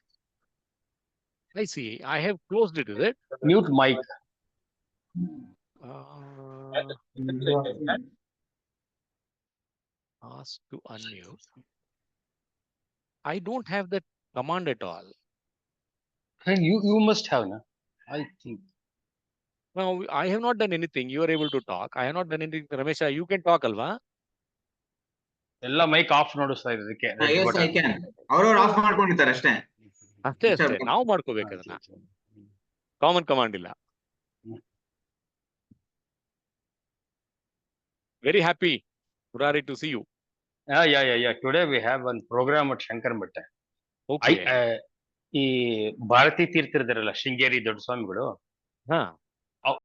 [SPEAKER 1] I see. I have closed it, is it?
[SPEAKER 4] Mute mic.
[SPEAKER 1] Ask to unmute. I don't have that command at all.
[SPEAKER 4] And you must have, na? I think.
[SPEAKER 1] No, I have not done anything. You are able to talk. I have not done anything. Ramesha, you can talk, Alva.
[SPEAKER 4] ಎಲ್ಲ mic of ನೋಡು sir ಇದಕ್ಕೆ
[SPEAKER 2] Yes, I can. ಅವ್ರವ್ರು of ಮಾಡ್ಕೊಂಡಿರ್ತಾರೆ ಅಷ್ಟೇ.
[SPEAKER 1] ಅಷ್ಟೇ ಅಷ್ಟೇ ನಾವು ಮಾಡ್ಕೋಬೇಕು ಅದನ್ನ. ಕಾಮನ್ ಕಮಾಂಡ್ ಇಲ್ಲ. Very happy, Murari, to see you.
[SPEAKER 4] Yeah. Today we have one program at Shankar Bhatta.
[SPEAKER 1] Okay.
[SPEAKER 4] ಈ ಭಾರತೀ ತೀರ್ಥರಿದಾರಲ್ಲ ಶೃಂಗೇರಿ ದೊಡ್ಡ ಸ್ವಾಮಿಗಳು
[SPEAKER 1] ಹಾ